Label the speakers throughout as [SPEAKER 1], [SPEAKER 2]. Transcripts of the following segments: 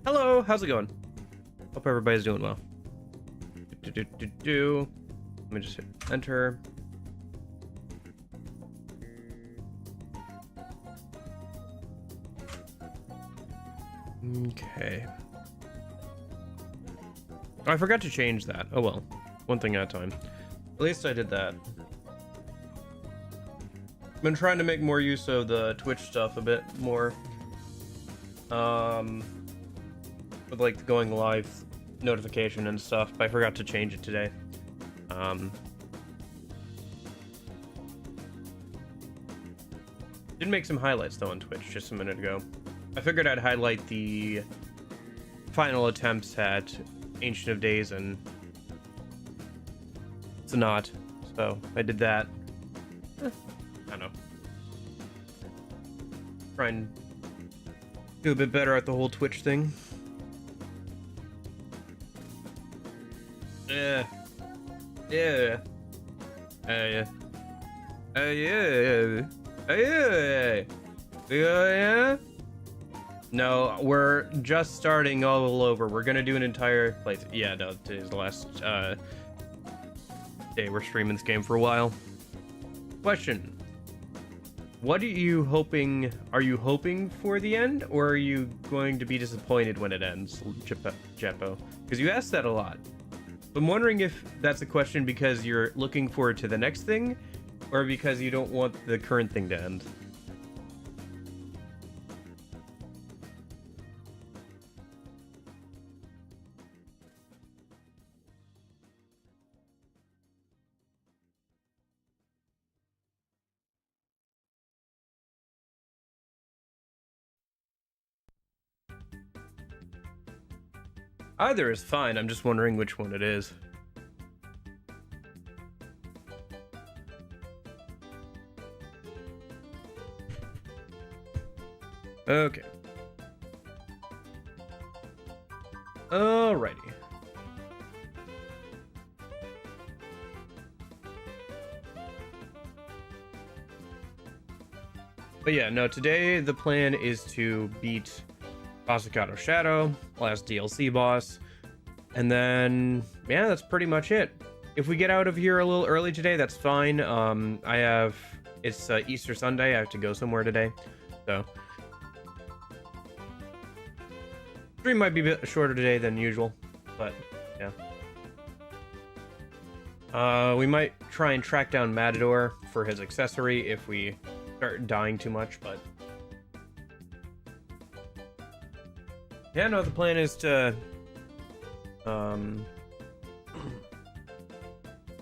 [SPEAKER 1] Hello, how's it going? Hope everybody's doing well. Let me just hit enter. Okay. I forgot to change that. Oh well. One thing at a time. At least I did that. Been trying to make more use of the Twitch stuff a bit more. With like the going live notification and stuff, but I forgot to change it today. Did make some highlights though on Twitch just a minute ago. I figured I'd highlight the final attempts at Ancient of Days and Sonat, so I did that. I don't know. Try and do a bit better at the whole Twitch thing. Yeah. Yeah. Yeah. Yeah. Yeah. No, we're just starting all over. We're gonna do an entire place. Yeah, no, today's the last day we're streaming this game for a while. Question: what are you hoping? Are you hoping for the end, or are you going to be disappointed when it ends, Jeppo? Because you asked that a lot. I'm wondering if that's a question because you're looking forward to the next thing, or because you don't want the current thing to end. Either is fine, I'm just wondering which one it is. Okay. Alrighty. But yeah, no, today the plan is to beat Masakado Shadow, last DLC boss, and then yeah, that's pretty much it. If we get out of here a little early today, that's fine. It's Easter Sunday. I have to go somewhere today, so stream might be a bit shorter today than usual, but yeah. We might try and track down Matador for his accessory if we start dying too much, but yeah, no, the plan is to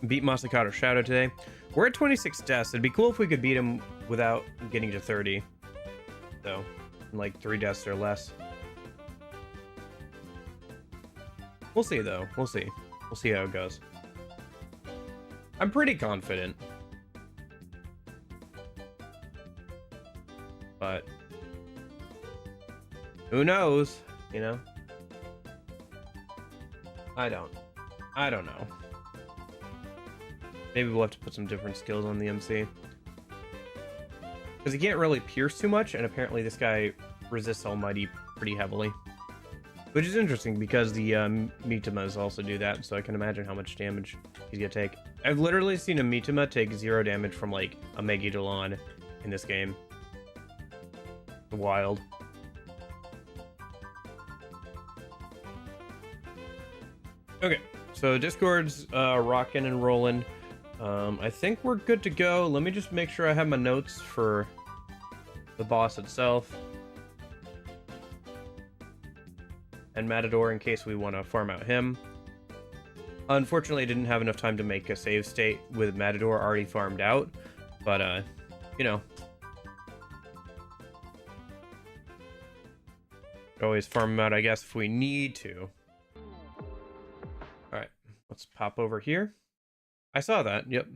[SPEAKER 1] beat Masakado Shadow today. We're at 26 deaths. It'd be cool if we could beat him without getting to 30. So, like 3 deaths or less. We'll see, though. We'll see. We'll see how it goes. I'm pretty confident. But who knows? You know? I don't know. Maybe we'll have to put some different skills on the MC. Because he can't really pierce too much, and apparently this guy resists Almighty pretty heavily. Which is interesting, because the Mitamas also do that, so I can imagine how much damage he's gonna take. I've literally seen a Mitama take 0 damage from, like, a Megidolon in this game. Wild. Okay, so Discord's rocking and rolling. I think we're good to go. Let me just make sure I have my notes for the boss itself. And Matador in case we want to farm out him. Unfortunately, I didn't have enough time to make a save state with Matador already farmed out. But, you know. Always farm him out, I guess, if we need to. Alright, let's pop over here. I saw that, yep.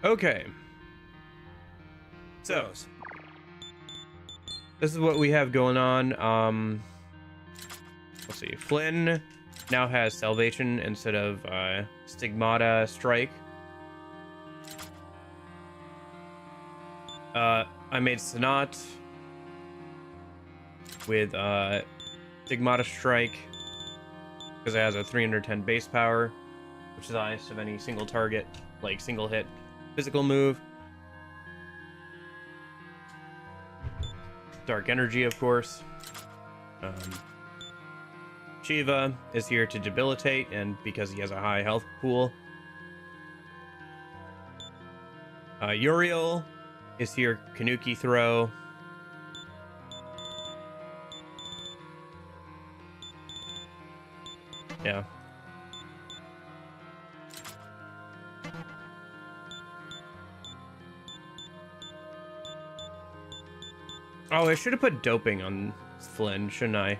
[SPEAKER 1] Okay. So, this is what we have going on. Let's see. Flynn now has Salvation instead of Stigmata Strike. I made Sanat with Stigmata Strike because it has a 310 base power, which is the highest of any single target, like single hit physical move. Dark Energy, of course. Shiva is here to debilitate, and because he has a high health pool. Uriel is here, Kanuki Throw. Yeah. Oh, I should have put doping on Flynn, shouldn't I?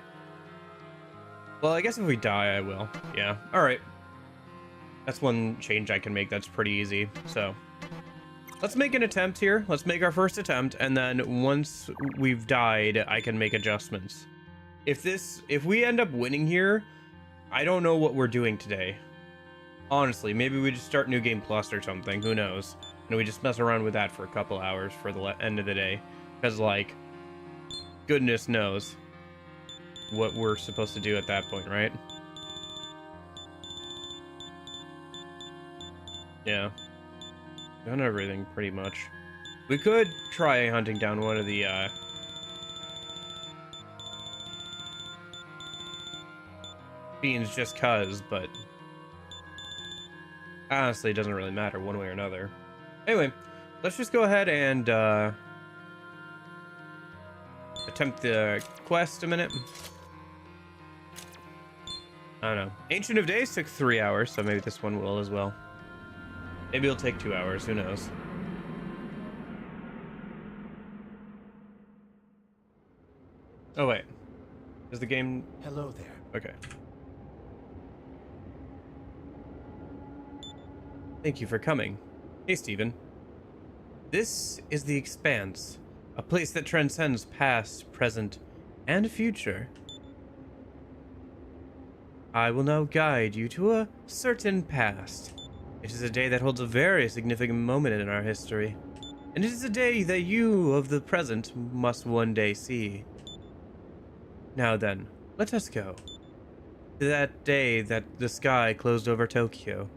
[SPEAKER 1] Well, I guess if we die, I will. Yeah. All right. That's one change I can make. That's pretty easy. So let's make an attempt here. Let's make our first attempt. And then once we've died, I can make adjustments. If we end up winning here, I don't know what we're doing today. Honestly, maybe we just start New Game Plus or something. Who knows? And we just mess around with that for a couple hours for the end of the day. Because, like, goodness knows what we're supposed to do at that point, right? Yeah. Done everything, pretty much. We could try hunting down one of the, fiends just cuz, but honestly, it doesn't really matter one way or another. Anyway, let's just go ahead and, attempt the quest a minute. I don't know. Ancient of Days took 3 hours, so maybe this one will as well. Maybe it'll take 2 hours, who knows. Oh wait. Is the game...
[SPEAKER 2] Hello there.
[SPEAKER 1] Okay. Thank you for coming. Hey, Steven. This is the Expanse. A place that transcends past, present, and future. I will now guide you to a certain past. It is a day that holds a very significant moment in our history. And it is a day that you of the present must one day see. Now then, let us go. To that day that the sky closed over Tokyo.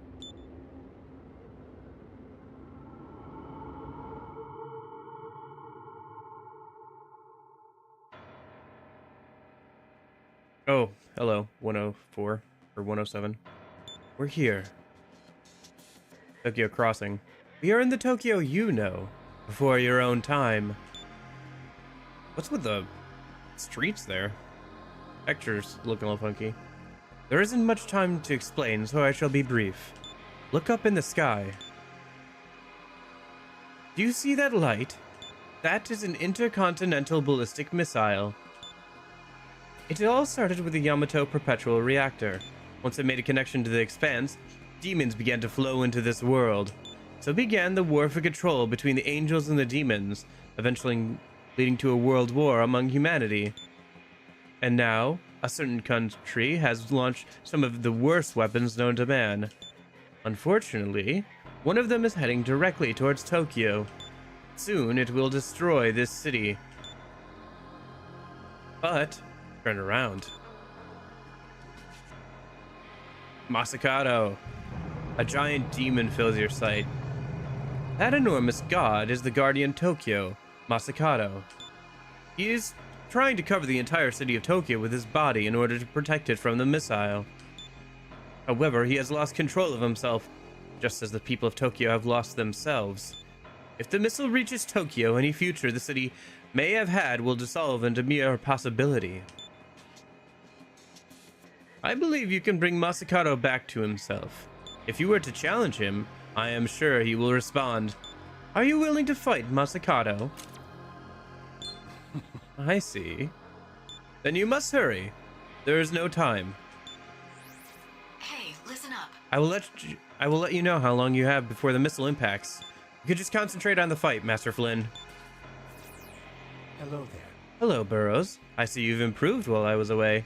[SPEAKER 1] Oh, hello, 104 or 107. We're here. Tokyo Crossing. We are in the Tokyo you know, before your own time. What's with the streets there? Textures look a little funky. There isn't much time to explain, so I shall be brief. Look up in the sky. Do you see that light? That is an intercontinental ballistic missile. It all started with the Yamato Perpetual Reactor. Once it made a connection to the Expanse, demons began to flow into this world. So began the war for control between the angels and the demons, eventually leading to a world war among humanity. And now, a certain country has launched some of the worst weapons known to man. Unfortunately, one of them is heading directly towards Tokyo. Soon it will destroy this city. But turn around. Masakado. A giant demon fills your sight. That enormous god is the guardian Tokyo, Masakado. He is trying to cover the entire city of Tokyo with his body in order to protect it from the missile. However, he has lost control of himself, just as the people of Tokyo have lost themselves. If the missile reaches Tokyo, any future the city may have had will dissolve into mere possibility. I believe you can bring Masakado back to himself. If you were to challenge him, I am sure he will respond. Are you willing to fight Masakado? I see. Then you must hurry. There is no time.
[SPEAKER 3] Hey, listen up.
[SPEAKER 1] I will let you know how long you have before the missile impacts. You could just concentrate on the fight, Master Flynn.
[SPEAKER 2] Hello there.
[SPEAKER 1] Hello, Burroughs. I see you've improved while I was away.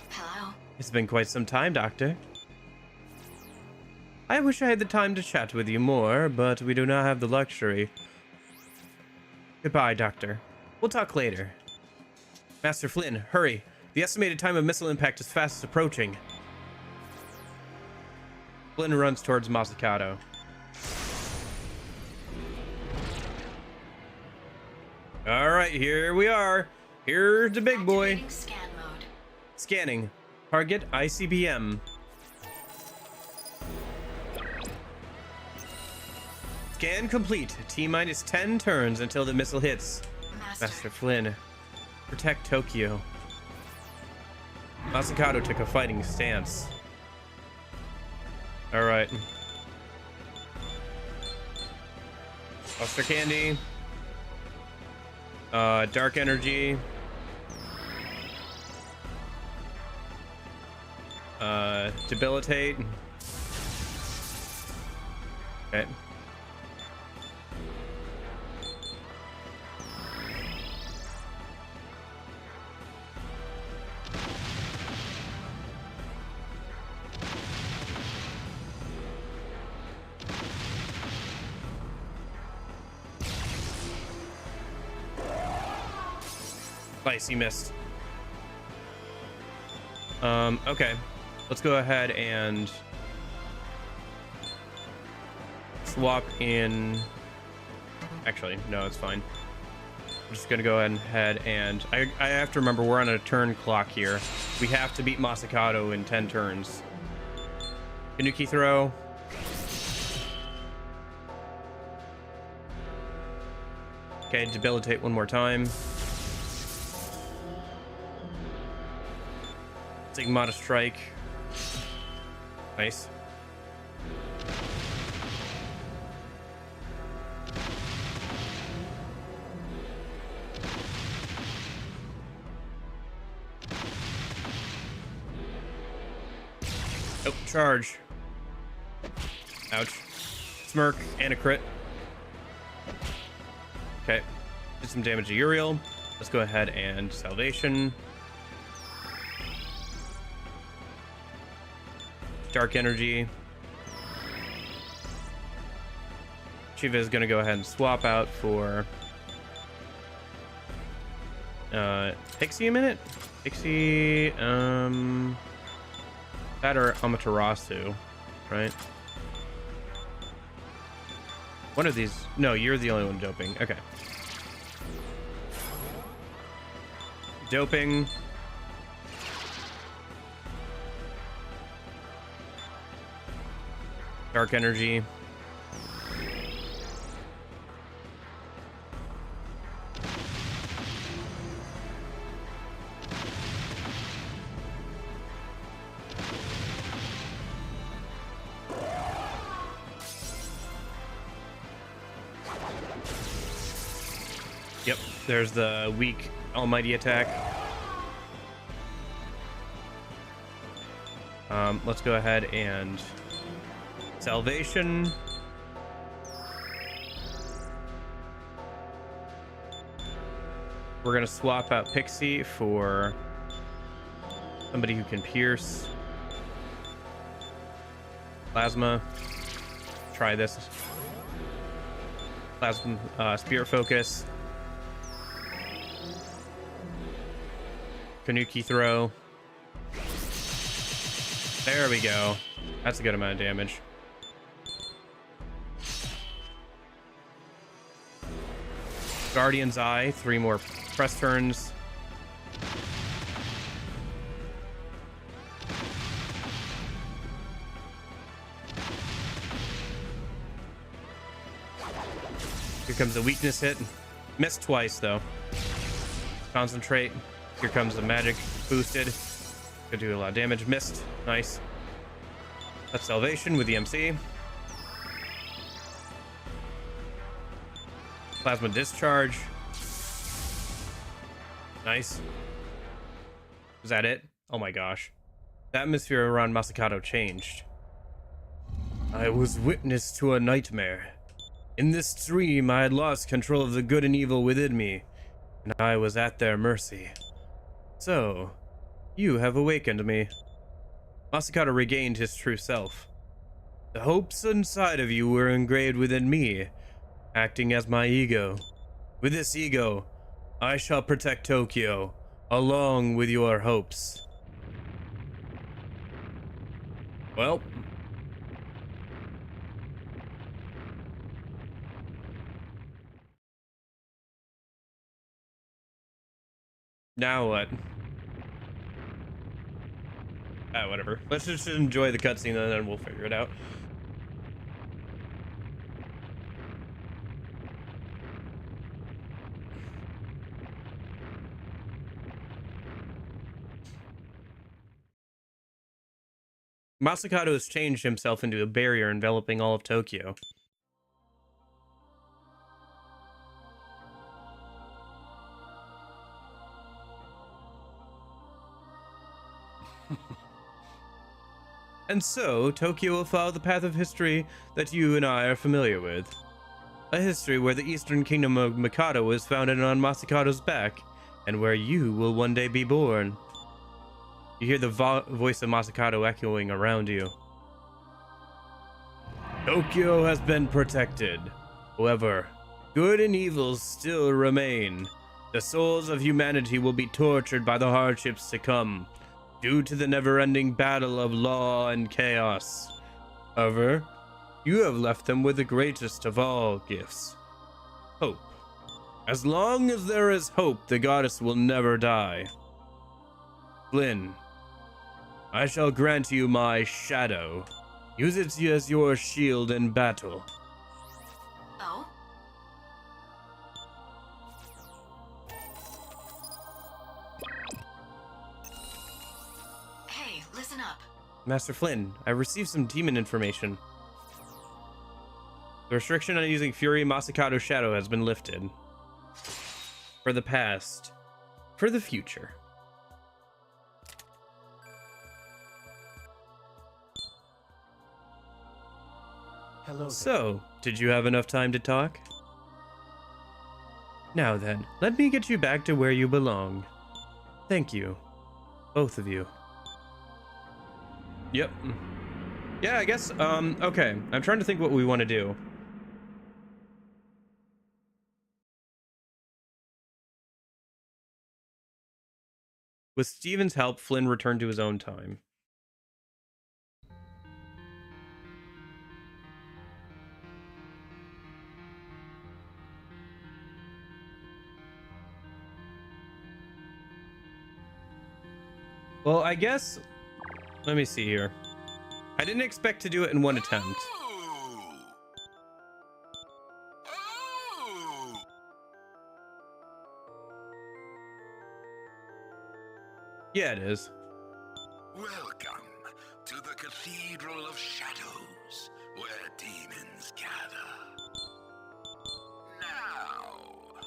[SPEAKER 3] Hello?
[SPEAKER 1] It's been quite some time, Doctor. I wish I had the time to chat with you more, but we do not have the luxury. Goodbye, Doctor. We'll talk later. Master Flynn, hurry. The estimated time of missile impact is fast approaching. Flynn runs towards Masakado. Alright, here we are. Here's the big boy.
[SPEAKER 3] Activating scan mode.
[SPEAKER 1] Scanning. Target ICBM. Scan complete. T-minus 10 turns until the missile hits. Master Flynn. Protect Tokyo. Masakado took a fighting stance. Alright. Buster Candy. Dark Energy. Debilitate. Okay. Nice, you missed. Okay. Let's go ahead and swap in. Actually, no, it's fine. I'm just gonna go ahead and I have to remember we're on a turn clock here. We have to beat Masakado in 10 turns. Kanuki throw. Okay, debilitate one more time. Stigmata strike. Nice. Oh, charge. Ouch. Smirk and a crit. Okay. Did some damage to Uriel. Let's go ahead and salvation. Dark energy. Shiva is going to go ahead and swap out for Pixie a minute. Pixie, that or Amaterasu, right? One of these. No, you're the only one doping. Okay. Doping. Dark energy. Yep, there's the weak almighty attack. Let's go ahead and salvation. We're gonna swap out Pixie for somebody who can pierce. Plasma. Try this. Plasma, Spirit Focus. Kanuki throw. There we go. That's a good amount of damage. Guardian's Eye, 3 more press turns. Here comes the weakness hit. Missed twice though. Concentrate. Here comes the magic boosted. Could do a lot of damage. Missed. Nice. That's salvation with the MC. Plasma discharge. Nice. Was that it? Oh my gosh. The atmosphere around Masakado changed. I was witness to a nightmare. In this dream, I had lost control of the good and evil within me, and I was at their mercy. So, you have awakened me. Masakado regained his true self. The hopes inside of you were engraved within me, acting as my ego. With this ego, I shall protect Tokyo, along with your hopes. Well. Now what? Whatever. Let's just enjoy the cutscene and then we'll figure it out. Masakado has changed himself into a barrier enveloping all of Tokyo. And so, Tokyo will follow the path of history that you and I are familiar with. A history where the Eastern Kingdom of Mikado is founded on Masakado's back, and where you will one day be born. You hear the voice of Masakado echoing around you. Tokyo has been protected. However, good and evil still remain. The souls of humanity will be tortured by the hardships to come, due to the never-ending battle of law and chaos. However, you have left them with the greatest of all gifts, hope. As long as there is hope, the goddess will never die. Flynn, I shall grant you my shadow. Use it as your shield in battle.
[SPEAKER 3] Oh? Hey, listen up.
[SPEAKER 1] Master Flynn, I received some demon information. The restriction on using Fury Masakado's shadow has been lifted. For the past. For the future.
[SPEAKER 2] Hello.
[SPEAKER 1] So, did you have enough time to talk? Now then, let me get you back to where you belong. Thank you. Both of you. Yep. Yeah, I guess, okay. I'm trying to think what we want to do. With Steven's help, Flynn returned to his own time. Well, I guess... Let me see here. I didn't expect to do it in one attempt. Yeah, it is.
[SPEAKER 4] Welcome to the Cathedral of Shadows, where demons gather. Now.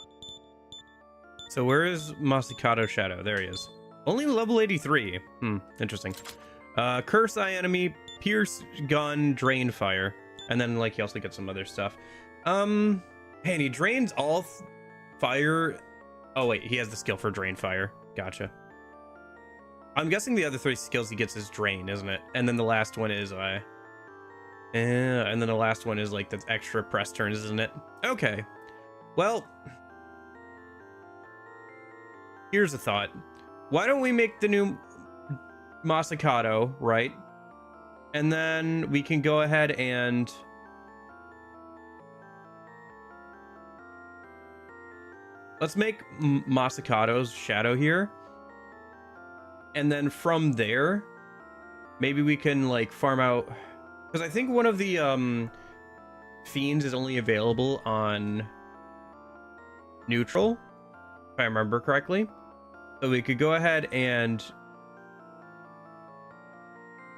[SPEAKER 1] So where is Masakado Shadow? There he is. Only level 83. Interesting. Curse eye enemy, pierce gun, drain fire. And then like he also gets some other stuff. And he drains all fire. Oh wait, he has the skill for drain fire. Gotcha. I'm guessing the other 3 skills he gets is drain, isn't it? And then the last one is and then the last one is like the extra press turns, isn't it? Okay. Well, here's a thought. Why don't we make the new Masakado, right? And then we can go ahead and let's make Masakado's shadow here. And then from there, maybe we can like farm out, because I think one of the fiends is only available on neutral, if I remember correctly. So we could go ahead and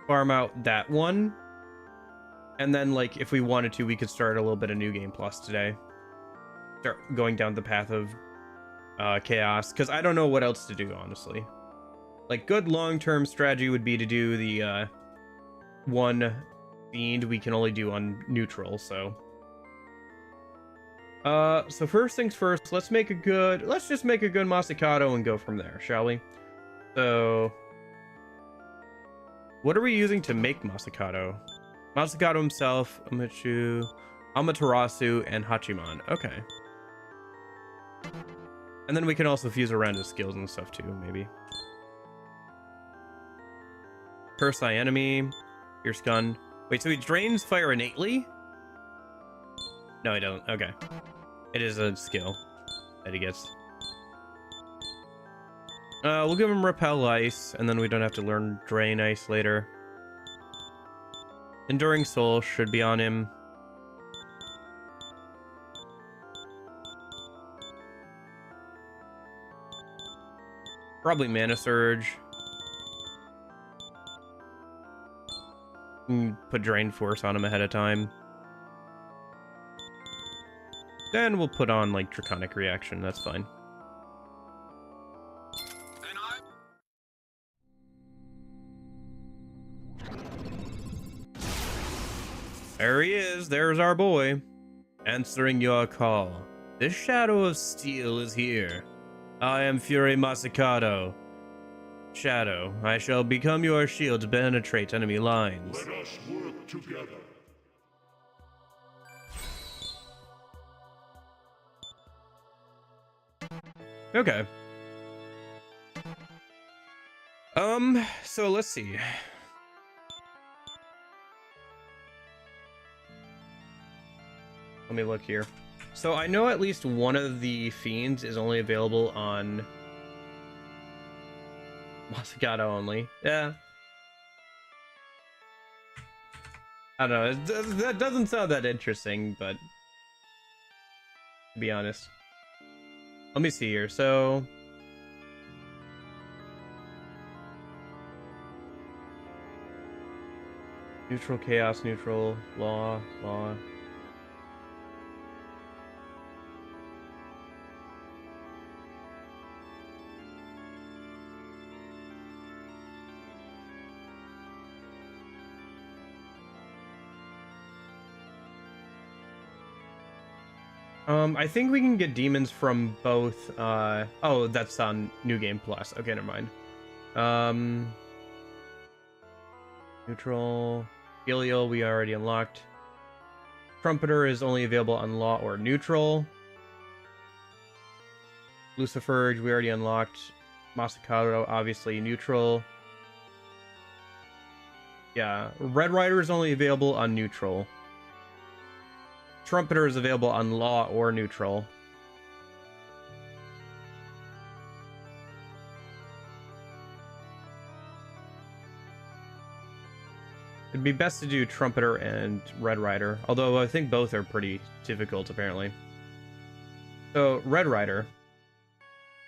[SPEAKER 1] farm out that one. And then like if we wanted to, we could start a little bit of New Game Plus today. Start going down the path of chaos, because I don't know what else to do, honestly. Like, good long-term strategy would be to do the one fiend we can only do on neutral, so. So first things first, let's just make a good Masakado and go from there, shall we? So, What are we using to make Masakado? Masakado himself, Amaterasu, and Hachiman. Okay. And then we can also fuse around his skills and stuff too, maybe. Curse thy enemy. Pierce gun. Wait, so he drains fire innately? No, I don't. Okay. It is a skill that he gets. We'll give him repel ice, and then we don't have to learn drain ice later. Enduring soul should be on him. Probably mana surge. Put drain force on him ahead of time. Then we'll put on like draconic reaction. That's fine. There he is. There's our boy. Answering your call. This shadow of steel is here. I am Fury Masakado. Shadow, I shall become your shield to penetrate enemy lines.
[SPEAKER 2] Let us work together.
[SPEAKER 1] Okay. So let's see. Let me look here. So I know at least one of the fiends is only available on Masakado only. Yeah. I don't know. That doesn't sound that interesting, but to be honest. Let me see here. So neutral, chaos, neutral, law. I think we can get demons from both, oh, that's on New Game Plus. Okay, never mind. Neutral, Belial, we already unlocked. Trumpeter is only available on Law or Neutral. Lucifer, we already unlocked. Masakado, obviously Neutral. Yeah, Red Rider is only available on Neutral. Trumpeter is available on Law or Neutral. It'd be best to do Trumpeter and Red Rider, although I think both are pretty difficult, apparently. So, Red Rider.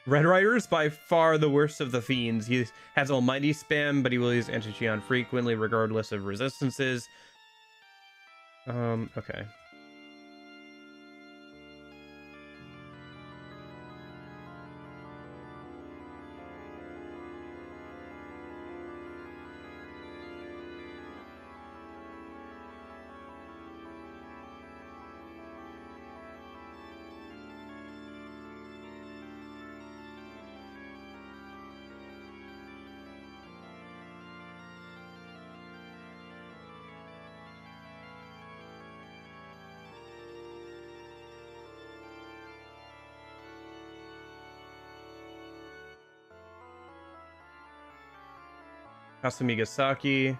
[SPEAKER 1] Red Rider is by far the worst of the fiends. He has Almighty Spam, but he will use Anticheon frequently, regardless of resistances. Okay. Kasamigasaki.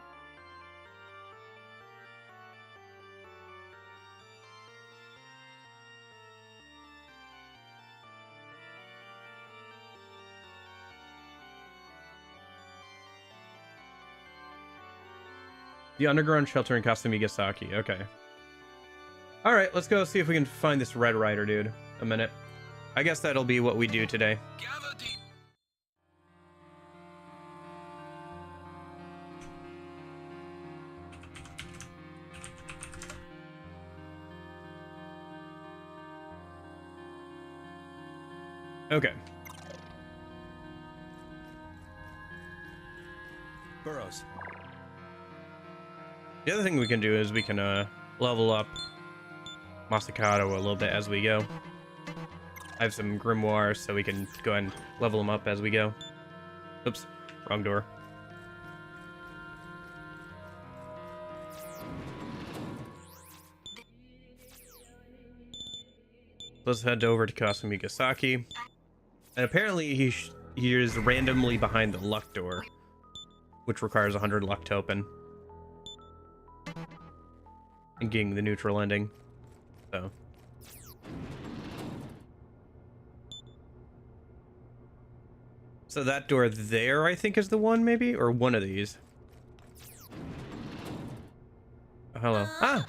[SPEAKER 1] The underground shelter in Kasamigasaki. Okay. All right, let's go see if we can find this Red Rider dude. A minute. I guess that'll be what we do today.
[SPEAKER 4] Gather deep.
[SPEAKER 1] Okay.
[SPEAKER 2] Burrows.
[SPEAKER 1] The other thing we can do is we can level up Masakado a little bit as we go. I have some grimoires, so we can go ahead and level them up as we go. Oops, wrong door. Let's head over to Kasumigasaki. And apparently he is randomly behind the luck door, which requires 100 luck to open. And getting the neutral ending. So that door there, I think, is the one, maybe? Or one of these. Oh, hello. Ah!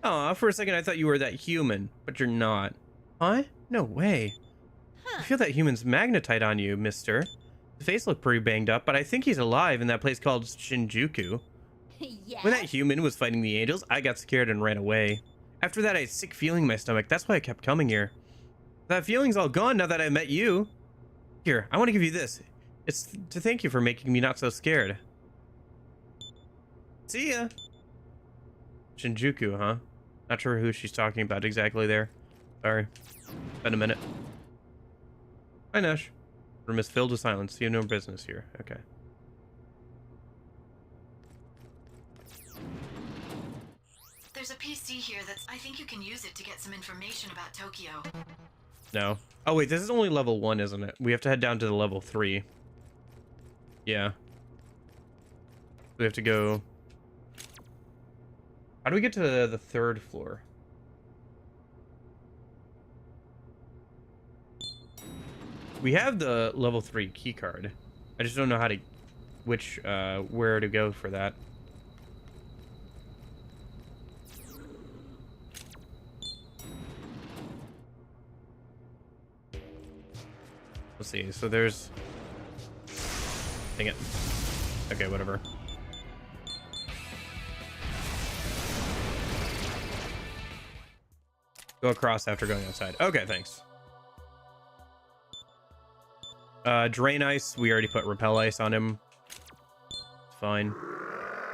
[SPEAKER 1] Oh, for a second I thought you were that human, but you're not. Huh? No way. I feel that human's magnetite on you, mister. The face looked pretty banged up, but I think he's alive in that place called Shinjuku.
[SPEAKER 5] Yes.
[SPEAKER 1] When that human was fighting the angels, I got scared and ran away. After that, I had a sick feeling in my stomach. That's why I kept coming here. That feeling's all gone now that I met you. Here, I want to give you this. It's to thank you for making me not so scared. See ya. Shinjuku, huh? Not sure who she's talking about exactly there. Sorry. Been a minute. Hi, Nash. Room is filled with silence. You have no business here. Okay.
[SPEAKER 3] There's a PC here that's... I think you can use it to get some information about Tokyo.
[SPEAKER 1] No. Oh, wait. This is only level 1, isn't it? We have to head down to the level 3. Yeah. We have to go... How do we get to the 3rd floor? We have the level 3 key card. I just don't know how to... where to go for that. Let's see. So there's... Dang it. Okay, whatever. Go across after going outside. Okay, thanks. Drain ice. We already put repel ice on him. It's fine.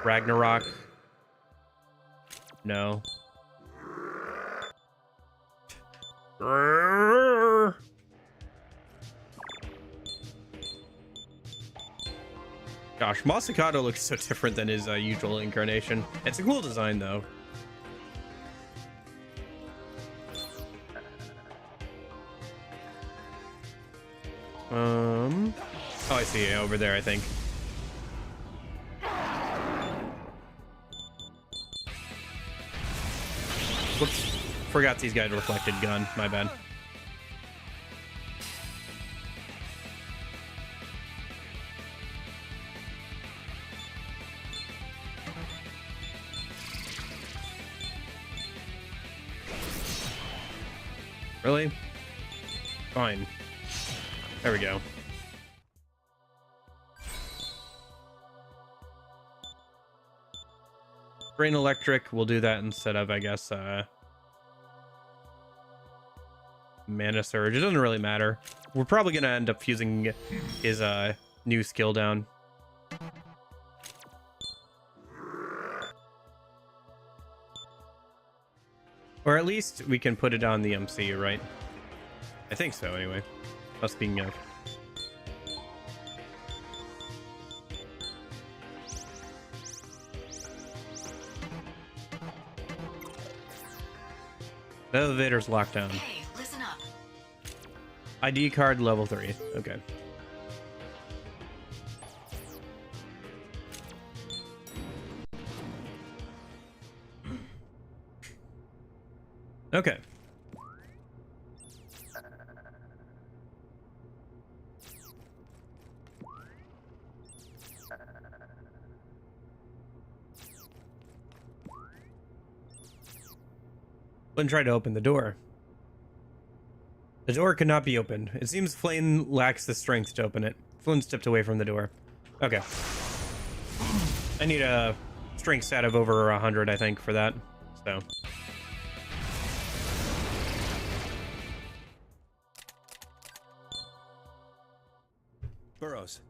[SPEAKER 1] Ragnarok. No. Gosh, Masakado looks so different than his usual incarnation. It's a cool design, though. Oh, I see. Over there, I think. Whoops. Forgot these guys reflected gun. My bad. Really? Fine. There we go. Brain electric, we'll do that instead of, I guess, mana surge. It doesn't really matter. We're probably gonna end up fusing his new skill down. Or at least we can put it on the MC, right? I think so, anyway. Speaking of. The elevator's locked down.
[SPEAKER 3] Hey, listen up.
[SPEAKER 1] ID card level 3. Okay. Okay. Flynn tried to open the door. The door could not be opened. It seems Flynn lacks the strength to open it. Flynn stepped away from the door. Okay. I need a strength stat of over 100, I think, for that. So.
[SPEAKER 2] Burrows.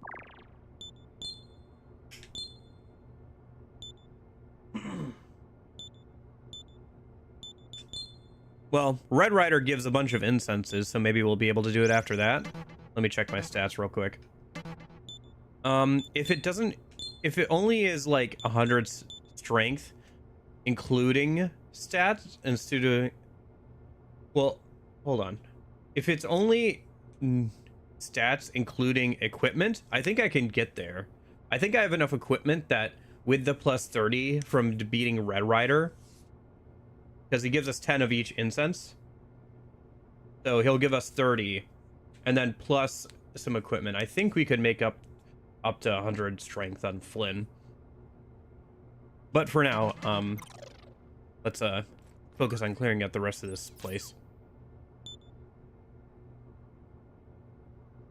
[SPEAKER 1] Well, Red Rider gives a bunch of incenses, so maybe we'll be able to do it after that. Let me check my stats real quick. If it only is like 100 strength, including stats, instead of, well, Hold on. If it's only stats including equipment, I think I can get there. I think I have enough equipment that with the plus 30 from beating Red Rider, because he gives us 10 of each incense. So he'll give us 30 and then plus some equipment. I think we could make up to 100 strength on Flynn. But for now, let's focus on clearing out the rest of this place.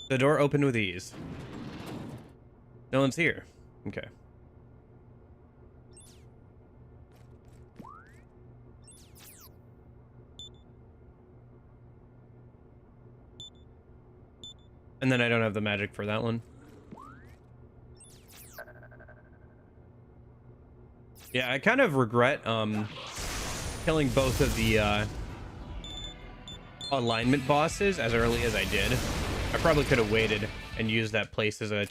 [SPEAKER 1] The door opened with ease. No one's here. Okay. And then I don't have the magic for that one. Yeah, I kind of regret killing both of the alignment bosses as early as I did. I probably could have waited and used that place as a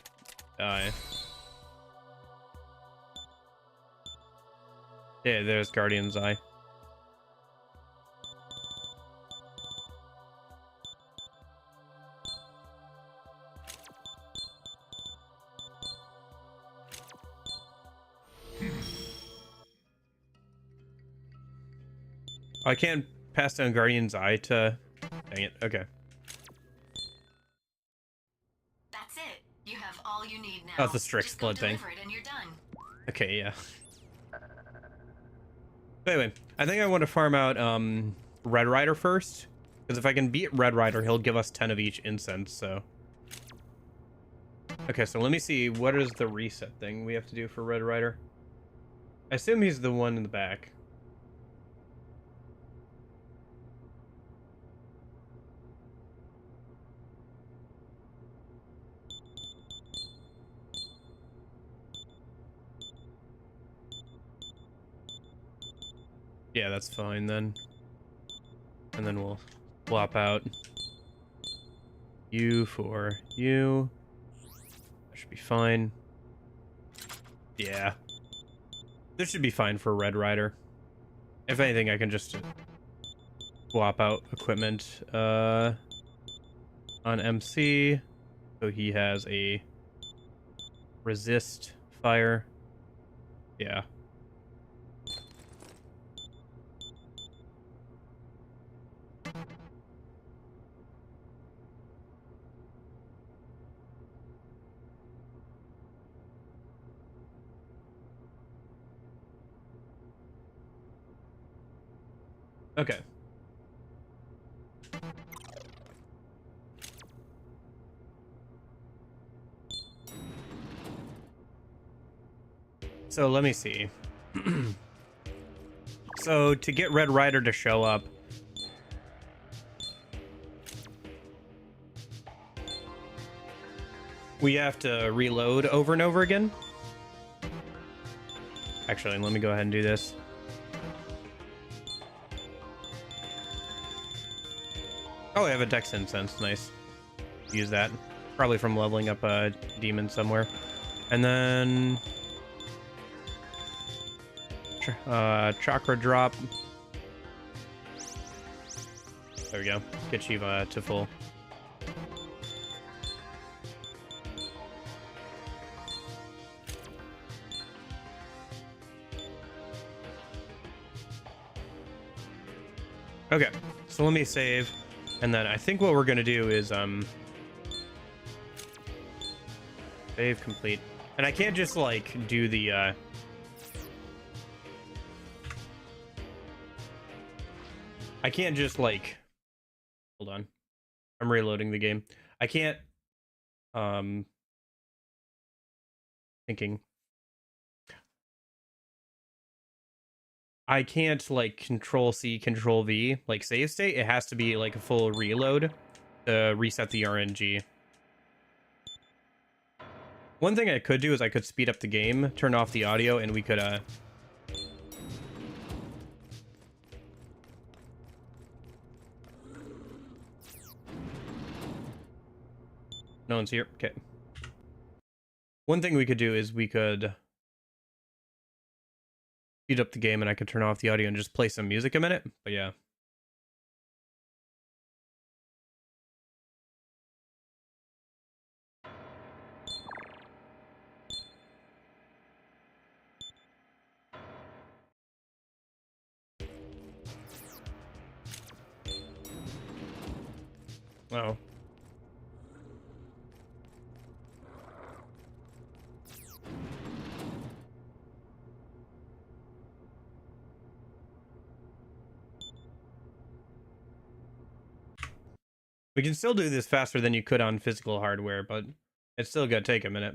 [SPEAKER 1] yeah, there's Guardian's Eye. I can't pass down Guardian's Eye to... Dang it. Okay.
[SPEAKER 3] That's it. You have all you need now.
[SPEAKER 1] Oh, it's the strict
[SPEAKER 3] Just go
[SPEAKER 1] split thing.
[SPEAKER 3] deliver it and you're done.
[SPEAKER 1] Okay, yeah. But anyway, I think I want to farm out Red Rider first. Because if I can beat Red Rider, he'll give us 10 of each incense, so... Okay, so let me see. What is the reset thing we have to do for Red Rider? I assume he's the one in the back. Yeah, that's fine then. And then we'll swap out you for you. That should be fine. Yeah. This should be fine for Red Rider. If anything, I can just swap out equipment on MC. So he has a resist fire. Yeah. Okay. So let me see. So to get Red Rider to show up, we have to reload over and over again. Actually, let me go ahead and do this. Oh, I have a Dex Incense. Nice. Use that. Probably from leveling up a demon somewhere. And then... Chakra Drop. There we go. Get Shiva to full. Okay, so let me save. And then I think what we're gonna do is save complete. And I can't just like do the I can't just like hold on. I'm reloading the game. I can't thinking. I can't like control C, control V, like save state. It has to be like a full reload to reset the RNG. One thing I could do is I could speed up the game, turn off the audio, and we could no one's here. Okay. One thing we could do is we could speed up the game and I could turn off the audio and just play some music a minute. But yeah. Oh. We can still do this faster than you could on physical hardware, but it's still gonna take a minute.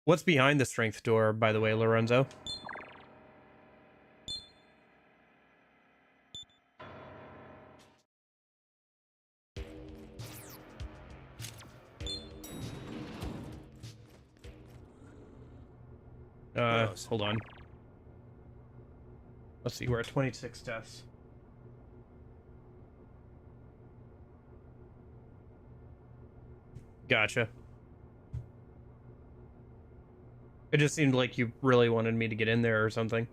[SPEAKER 1] What's behind the strength door, by the way, Lorenzo? Hold on. Let's see, we're at 26 deaths. Gotcha. It just seemed like you really wanted me to get in there or something.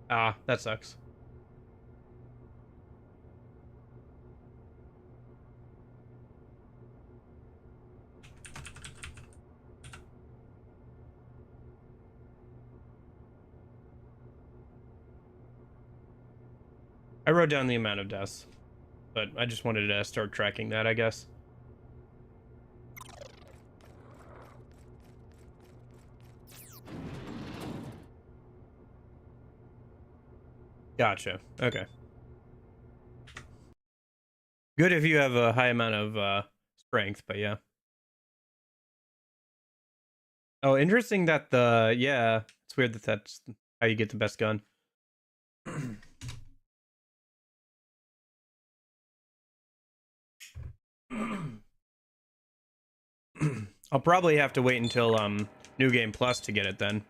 [SPEAKER 1] Ah, that sucks. I wrote down the amount of deaths, but I just wanted to start tracking that, I guess. Gotcha. Okay. Good if you have a high amount of strength, but yeah. Oh, interesting that yeah, it's weird that that's how you get the best gun. I'll probably have to wait until New Game Plus to get it then.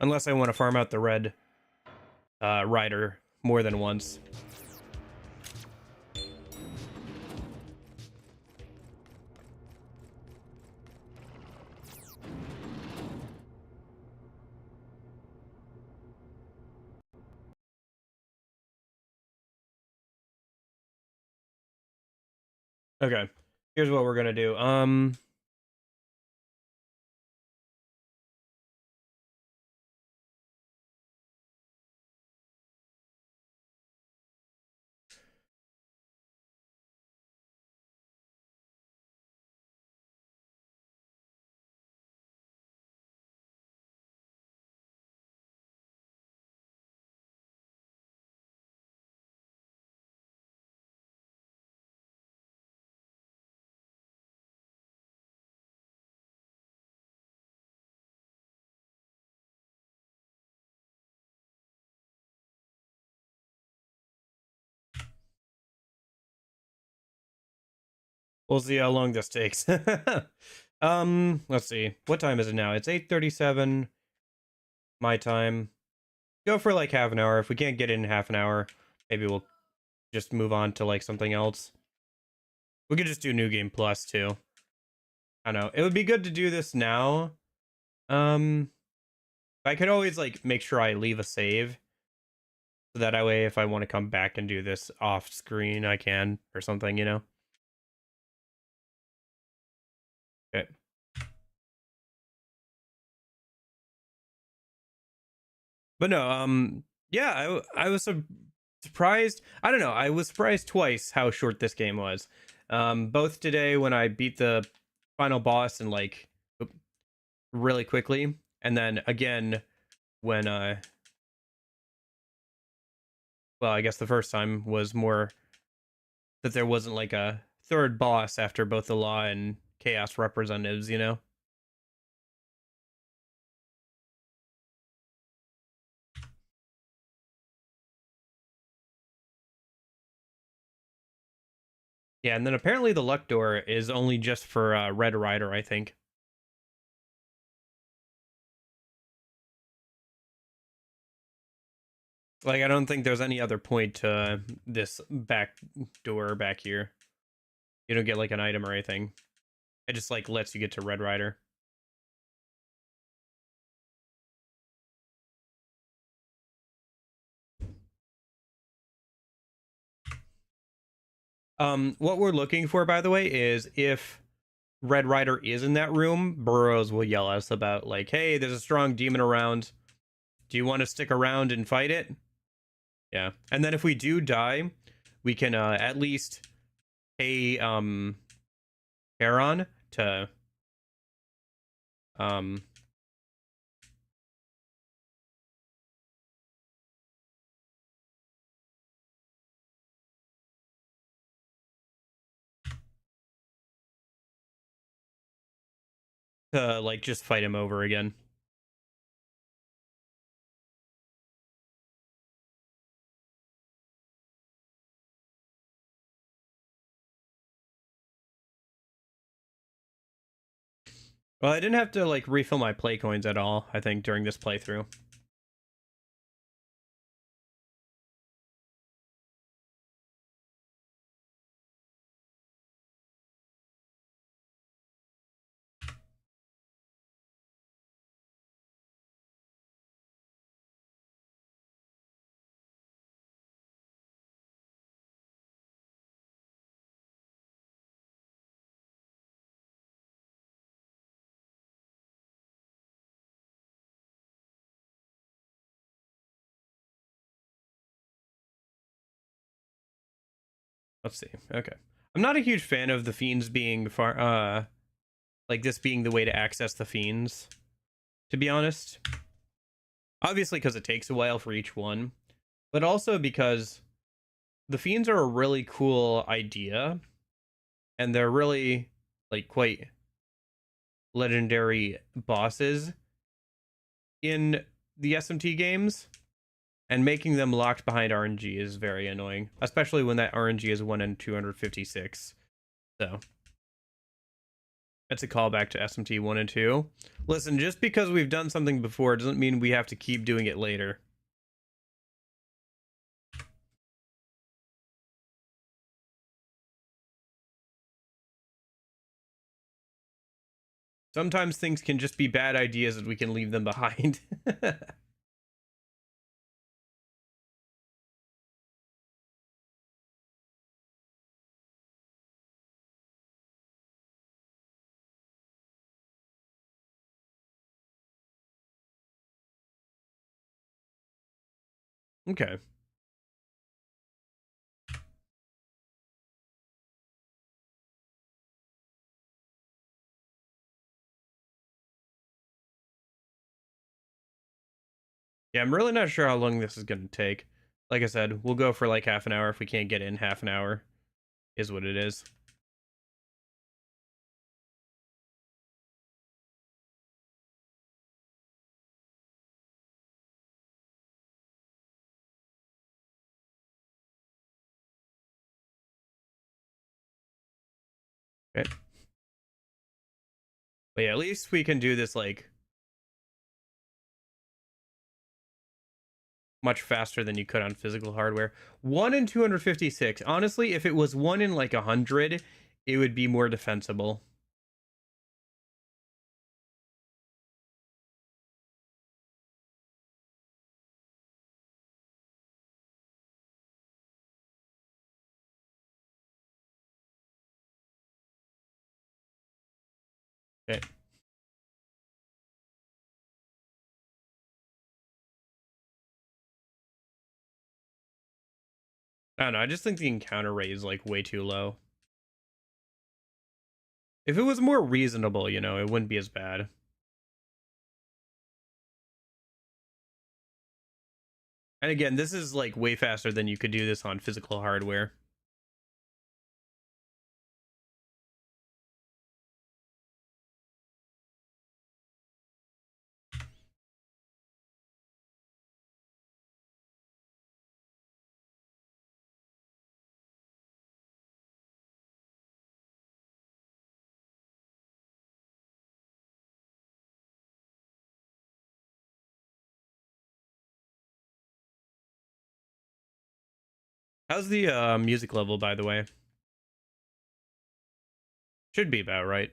[SPEAKER 1] Unless I want to farm out the red rider more than once. Okay. Here's what we're gonna do. We'll see how long this takes. Let's see. What time is it now? It's 8:37 my time. Go for like half an hour. If we can't get in half an hour, maybe we'll just move on to like something else. We could just do New Game Plus too. I don't know. It would be good to do this now. I could always like make sure I leave a save. So that way if I want to come back and do this off screen, I can or something, you know? Okay. But no, yeah, I was surprised. I don't know. I was surprised twice how short this game was. Both today when I beat the final boss and like really quickly, and then again when well, I guess the first time was more that there wasn't like a third boss after both the law and chaos representatives, you know? Yeah, and then apparently the luck door is only just for Red Rider, I think. Like, I don't think there's any other point to this back door back here. You don't get like an item or anything. It just like lets you get to Red Rider. What we're looking for, by the way, is if Red Rider is in that room, Burrows will yell at us about like, hey, there's a strong demon around. Do you want to stick around and fight it? Yeah. And then if we do die, we can at least pay Heron to um to like just fight him over again. Well, I didn't have to like refill my play coins at all, I think, during this playthrough. Let's see. Okay. I'm not a huge fan of the fiends being far like this being the way to access the fiends, to be honest. Obviously because it takes a while for each one, but also because the fiends are a really cool idea and they're really like quite legendary bosses in the SMT games, and making them locked behind RNG is very annoying, especially when that RNG is 1 in 256. So that's a callback to SMT 1 and 2. Listen, just because we've done something before doesn't mean we have to keep doing it later. Sometimes things can just be bad ideas and we can leave them behind. Okay. Yeah, I'm really not sure how long this is going to take. Like I said, we'll go for like half an hour. If we can't get in half an hour, is what it is. Okay. But yeah, at least we can do this like much faster than you could on physical hardware. 1 in 256. Honestly, if it was 1 in like 100, it would be more defensible. Okay. I don't know. I just think the encounter rate is like way too low. If it was more reasonable, you know, it wouldn't be as bad. And again, this is like way faster than you could do this on physical hardware. How's the music level, by the way? Should be about right.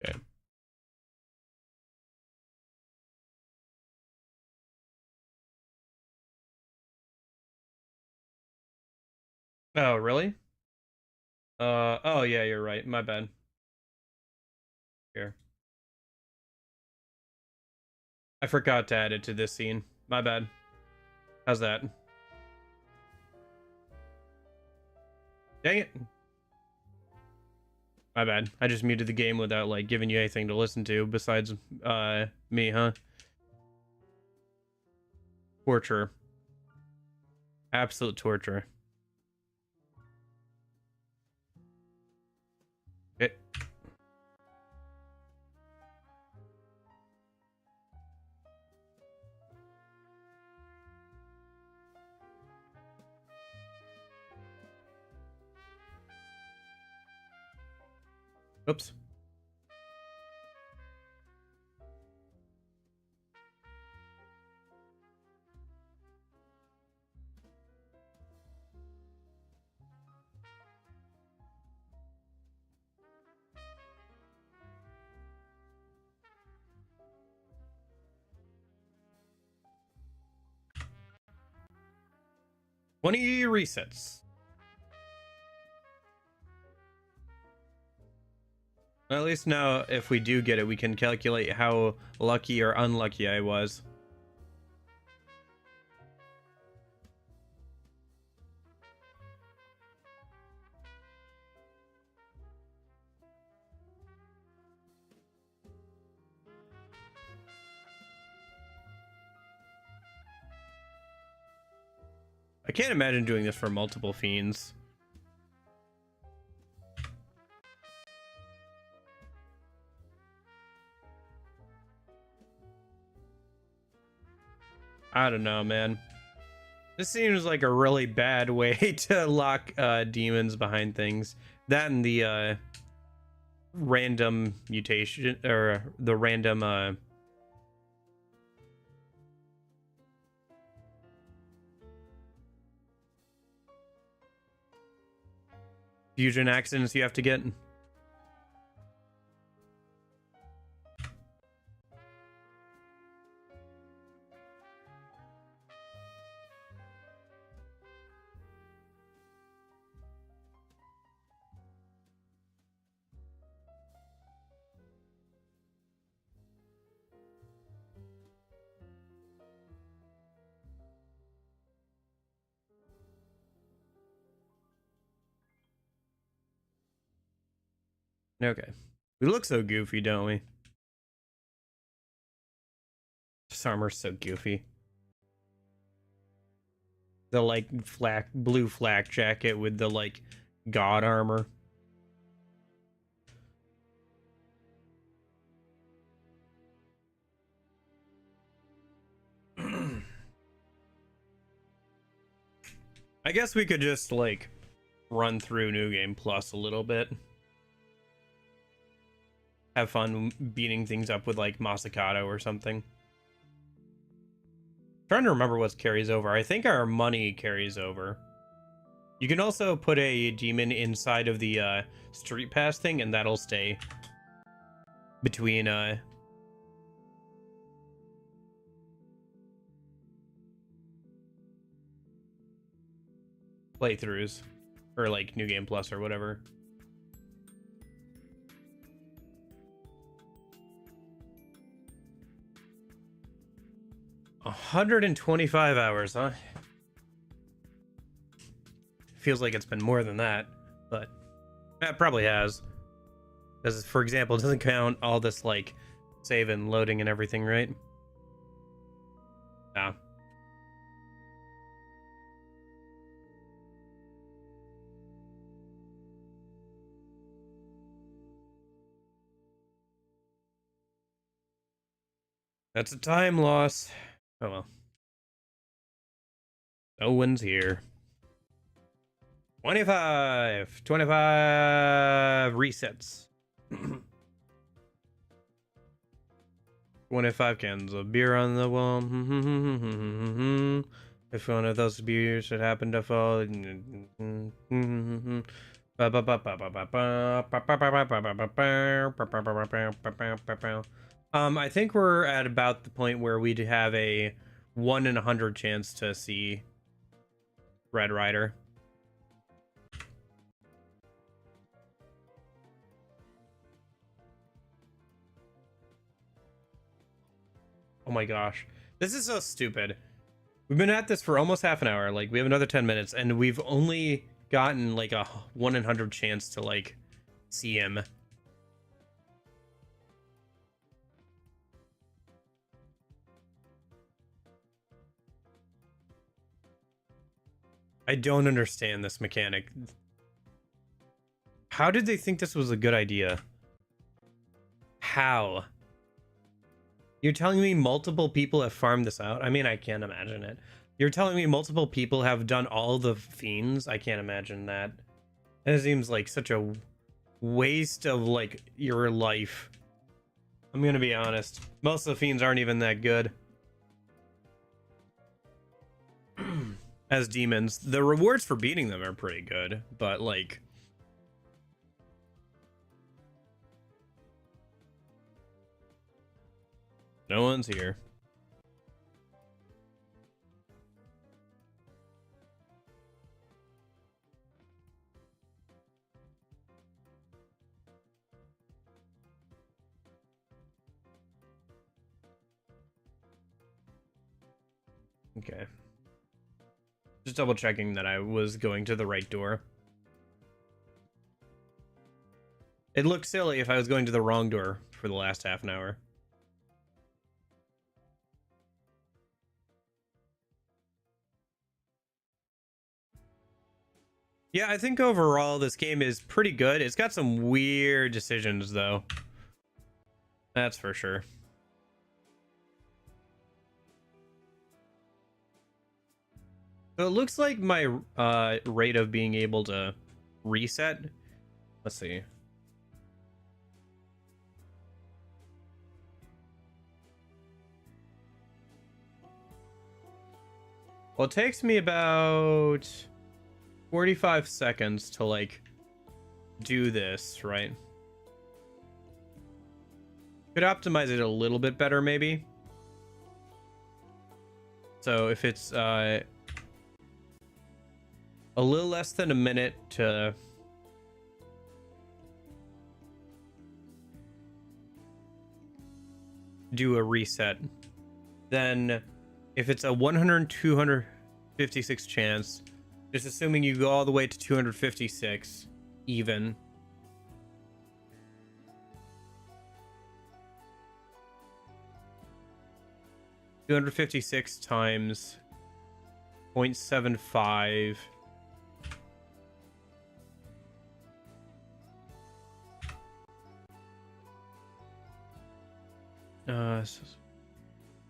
[SPEAKER 1] Okay. Oh, really? Oh yeah, you're right. My bad. Here. I forgot to add it to this scene. My bad. How's that? Dang it. My bad. I just muted the game without, like, giving you anything to listen to besides, me, huh? Torture. Absolute torture. It. Oops. One of your resets. At least now, if we do get it, we can calculate how lucky or unlucky I was. I can't imagine doing this for multiple fiends. I don't know, man. This seems like a really bad way to lock demons behind things. That and the random mutation, or the random fusion accidents you have to get. Okay. We look so goofy, don't we? This armor's so goofy. The like blue flak jacket with the like god armor. I guess we could just like run through New Game Plus a little bit. Have fun beating things up with like Masakado or something. Trying to remember what carries over. I think our money carries over. You can also put a demon inside of the street pass thing, and that'll stay between playthroughs, or like New Game Plus or whatever. $125 hours, huh? Feels like it's been more than that, but it probably has. Because, for example, it doesn't count all this, like, save and loading and everything, right? No. That's a time loss. Oh well. No one's here. 25 resets. 25 cans of beer on the wall. If one of those beers should happen to fall. I think we're at about the point where we'd have a 1 in 100 chance to see Red Rider. Oh my gosh. This is so stupid. We've been at this for almost half an hour. Like, we have another 10 minutes, and we've only gotten, like, a 1 in 100 chance to, like, see him. I don't understand this mechanic. How did they think this was a good idea? How? You're telling me multiple people have farmed this out? I mean, I can't imagine it. You're telling me multiple people have done all the fiends? I can't imagine that. It seems like such a waste of, like, your life. I'm gonna be honest. Most of the fiends aren't even that good. As demons. The rewards for beating them are pretty good, but, like... No one's here. Okay. Just double checking that I was going to the right door. It looked silly if I was going to the wrong door for the last half an hour. Yeah, I think overall this game is pretty good. It's got some weird decisions, though. That's for sure. So it looks like my rate of being able to reset. Let's see. Well, it takes me about 45 seconds to, like, do this, right? Could optimize it a little bit better, maybe. So if it's a little less than a minute to do a reset, then if it's a 256 chance, just assuming you go all the way to 256 even, $256 times 0.75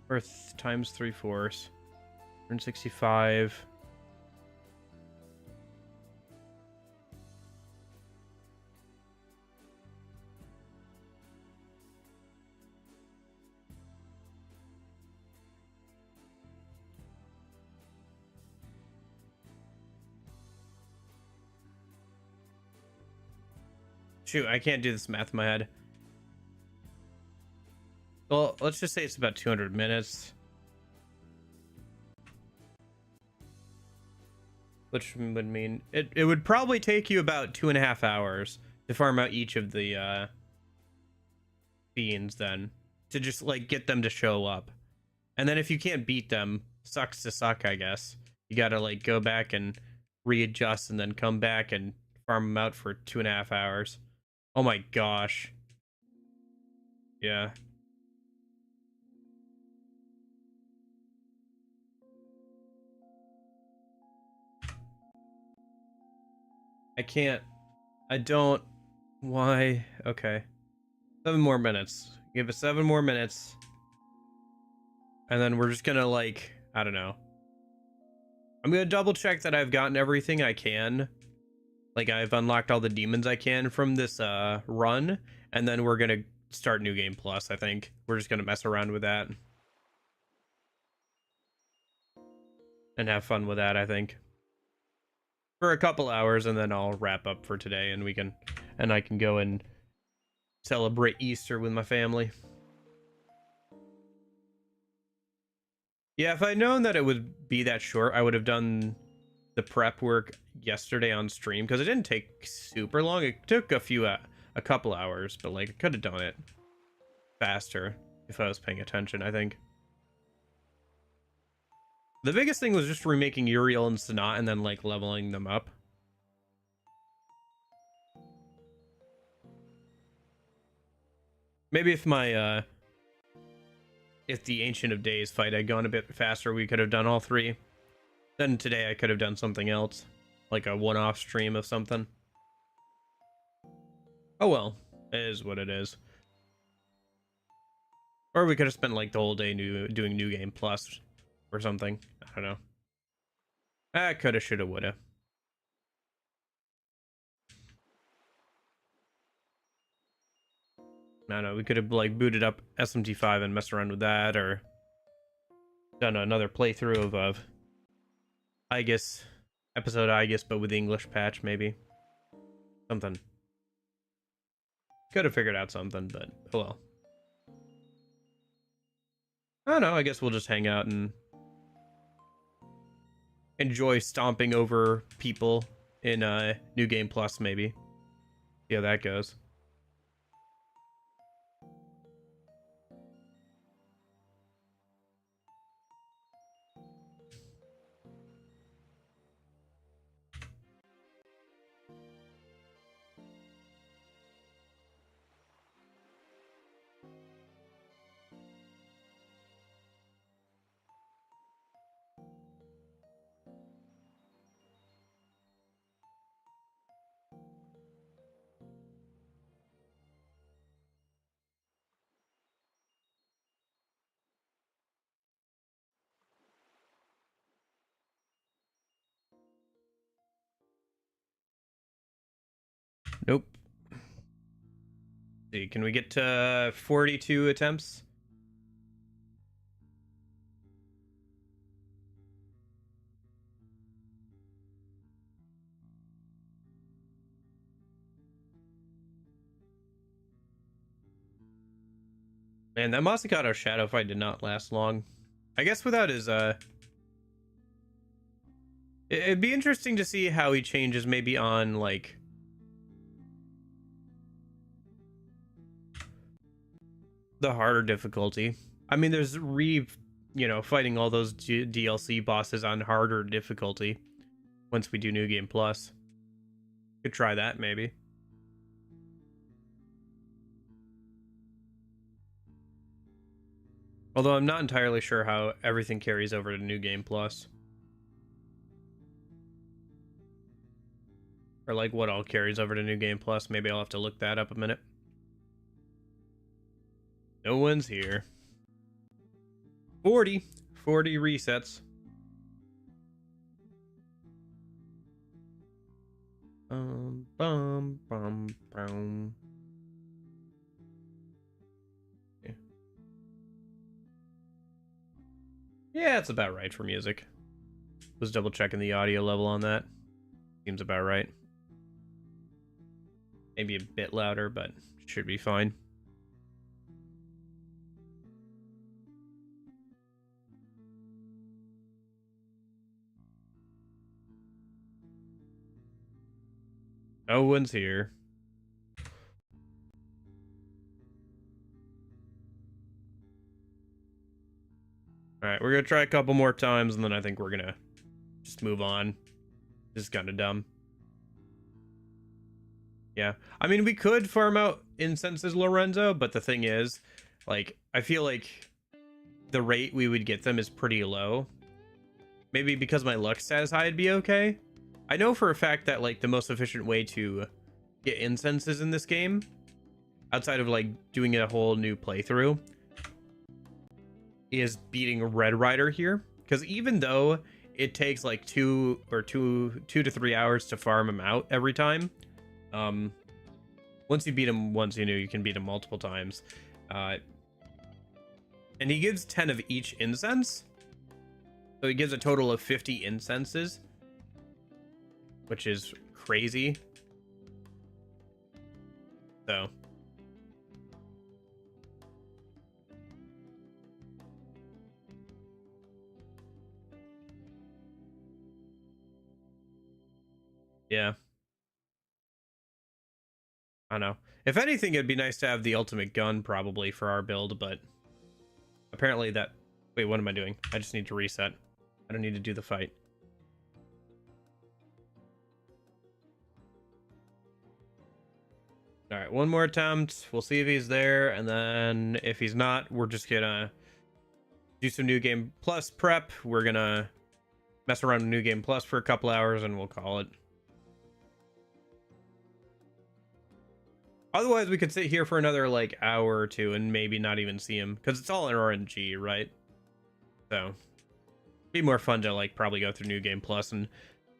[SPEAKER 1] Earth times 3/4 165. Shoot, I can't do this math in my head. Well, let's just say it's about 200 minutes. Which would mean it would probably take you about 2.5 hours to farm out each of the fiends, then to just, like, get them to show up. And then if you can't beat them, sucks to suck, I guess. You gotta, like, go back and readjust and then come back and farm them out for 2.5 hours. Oh my gosh. Yeah. I don't. Why? Okay. 7 more minutes. Give it 7 more minutes. And then we're just gonna, like, I don't know. I'm gonna double check that I've gotten everything I can. Like, I've unlocked all the demons I can from this run. And then we're gonna start New Game Plus, I think. We're just gonna mess around with that. And have fun with that, I think. For a couple hours, and then I'll wrap up for today, and I can go and celebrate Easter with my family. Yeah, if I'd known that it would be that short, I would have done the prep work yesterday on stream, because it didn't take super long. It took a couple hours, but, like, I could have done it faster if I was paying attention, I think. The biggest thing was just remaking Uriel and Sanat and then like leveling them up. Maybe if my if the Ancient of Days fight had gone a bit faster, we could have done all three. Then today I could have done something else, like a one-off stream of something. Oh well, it is what it is. Or we could have spent like the whole day doing New Game Plus or something. I don't know. I coulda, shoulda, woulda. I don't know, we could have like booted up SMT5 and messed around with that, or done another playthrough of I guess episode I guess, but with the English patch maybe. Something. Could have figured out something, but oh well. I don't know, I guess we'll just hang out and enjoy stomping over people in New Game Plus maybe. See how that goes. Nope. See, can we get to 42 attempts? Man, that Masakado shadow fight did not last long. I guess without his it'd be interesting to see how he changes maybe on like the harder difficulty. I mean, there's fighting all those DLC bosses on harder difficulty once we do New Game Plus. Could try that maybe. Although I'm not entirely sure how everything carries over to New Game Plus. Or like what all carries over to New Game Plus. Maybe I'll have to look that up a minute. No one's here. 40 resets. Bum, bum. Yeah, it's about right for music. Was double checking the audio level on that. Seems about right. Maybe a bit louder, but should be fine. No one's here. Alright, we're gonna try a couple more times, and then I think we're gonna just move on. This is kind of dumb. Yeah. I mean, we could farm out incenses, Lorenzo, but the thing is, like, I feel like the rate we would get them is pretty low. Maybe because my luck status high, it'd be okay. I know for a fact that, like, the most efficient way to get incenses in this game, outside of, like, doing a whole new playthrough, is beating Red Rider here. Because even though it takes like 2 to 3 hours to farm him out every time, once you beat him once, you can beat him multiple times. And he gives 10 of each incense, so he gives a total of 50 incenses, which is crazy. So yeah. I don't know. If anything, it'd be nice to have the ultimate gun probably for our build, but apparently that... Wait, what am I doing? I just need to reset. I don't need to do the fight. All right, one more attempt. We'll see if he's there, and then if he's not, we're just gonna do some New Game Plus prep. We're gonna mess around with New Game Plus for a couple hours, and we'll call it. Otherwise, we could sit here for another like hour or two and maybe not even see him, because it's all in RNG, right? So be more fun to like probably go through New Game Plus and,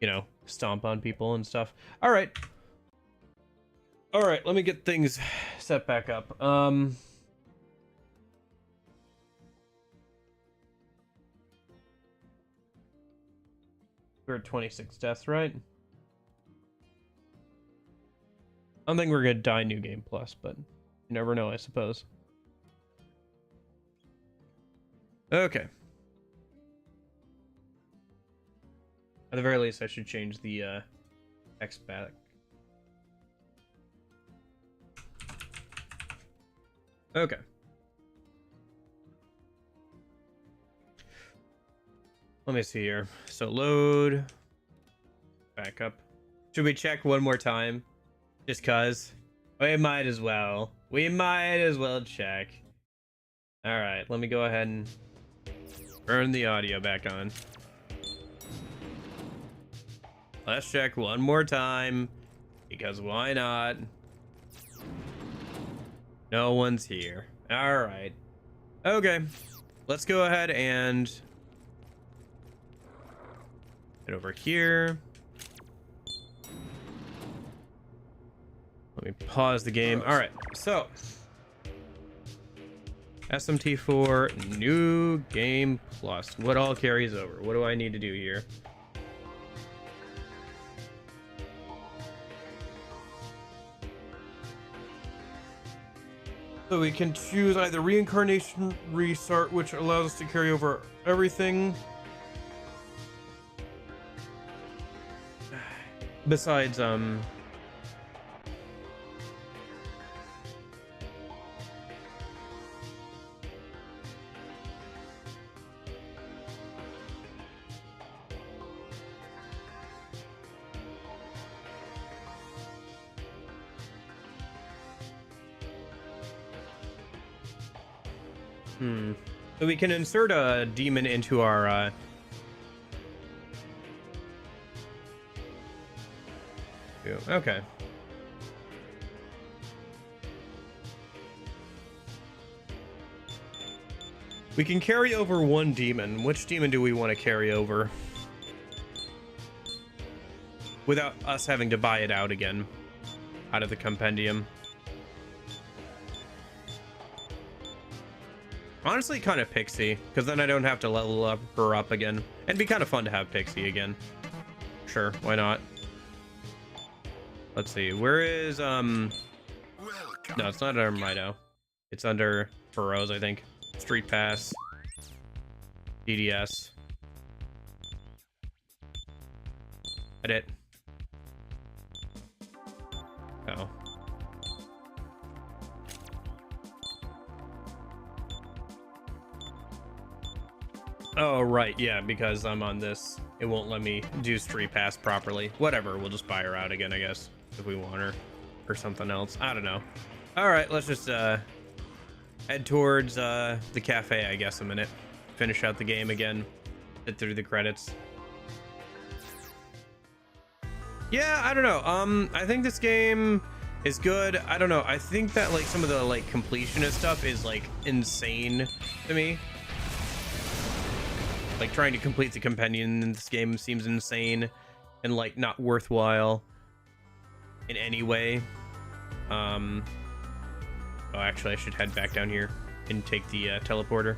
[SPEAKER 1] you know, stomp on people and stuff. All right, let me get things set back up. We're at 26 deaths, right? I don't think we're gonna die New Game Plus, but you never know, I suppose. Okay. At the very least, I should change the text back. Okay. Let me see here. So load. Back up. Should we check one more time? Just cuz. We might as well. We might as well check. Alright, let me go ahead and turn the audio back on. Let's check one more time. Because why not? No one's here. Alright. Okay. Let's go ahead and head over here. Let me pause the game. All right, so SMT4 New Game Plus. What all carries over? What do I need to do here? So we can choose either reincarnation restart, which allows us to carry over everything besides so we can insert a demon into our okay. We can carry over one demon. Which demon do we want to carry over? Without us having to buy it out again. Out of the compendium. Honestly, kind of Pixie, because then I don't have to level up her up again. It'd be kind of fun to have Pixie again. Sure, why not? Let's see, where is, no, it's not under Mido. It's under Burrows, I think. Street Pass. DDS. Edit. Oh. Oh, right, yeah, because I'm on this. It won't let me do Street Pass properly. Whatever, we'll just buy her out again, I guess. If we want her. Or something else. I don't know. Alright, let's just head towards the cafe, I guess, a minute. Finish out the game again. Sit through the credits. Yeah, I don't know. I think this game is good. I don't know. I think that like some of the like completionist stuff is like insane to me. Like trying to complete the compendium in this game seems insane and like not worthwhile in any way. Oh, actually, I should head back down here and take the teleporter.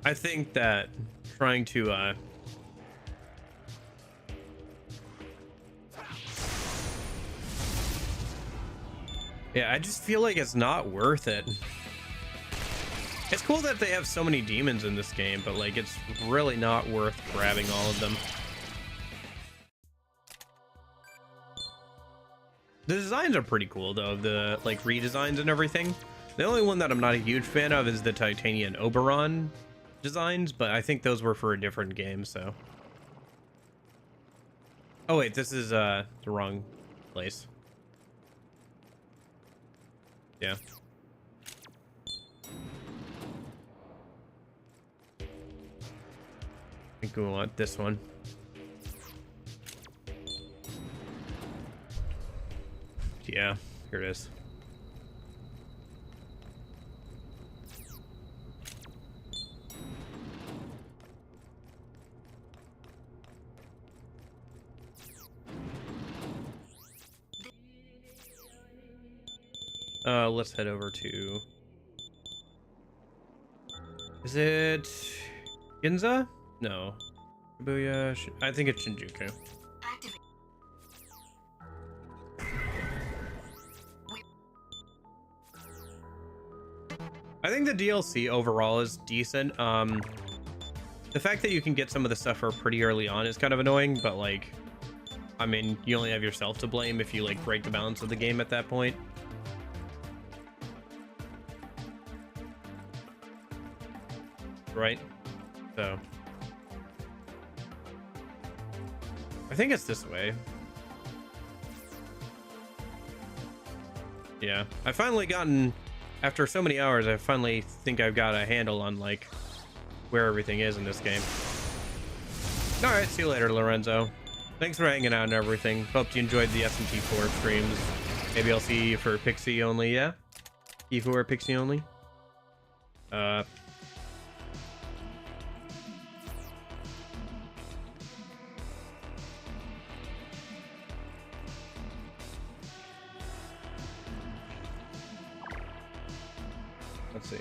[SPEAKER 1] I think that trying to yeah, I just feel like it's not worth it. It's cool that they have so many demons in this game, but like it's really not worth grabbing all of them. The designs are pretty cool though, the like redesigns and everything. The only one that I'm not a huge fan of is the Titanian Oberon designs, but I think those were for a different game, so. Oh wait, this is the wrong place. Yeah. I think we want this one. Yeah, here it is. Let's head over to... Is it Ginza? No. Shibuya? I think it's Shinjuku.
[SPEAKER 3] Activate.
[SPEAKER 1] I think the DLC overall is decent. The fact that you can get some of the stuff for pretty early on is kind of annoying, but like, I mean, you only have yourself to blame if you like break the balance of the game at that point. Right? So I think it's this way. Yeah, I finally gotten, after so many hours, I finally think I've got a handle on like where everything is in this game. All right, see you later, Lorenzo. Thanks for hanging out and everything. Hope you enjoyed the SMT 4 streams. Maybe I'll see you for Pixie only. Yeah, E4 Pixie only. Let's see.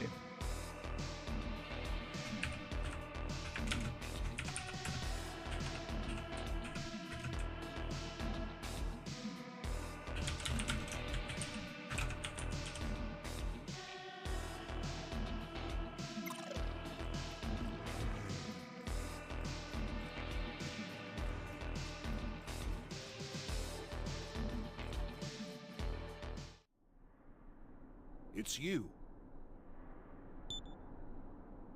[SPEAKER 2] It's you.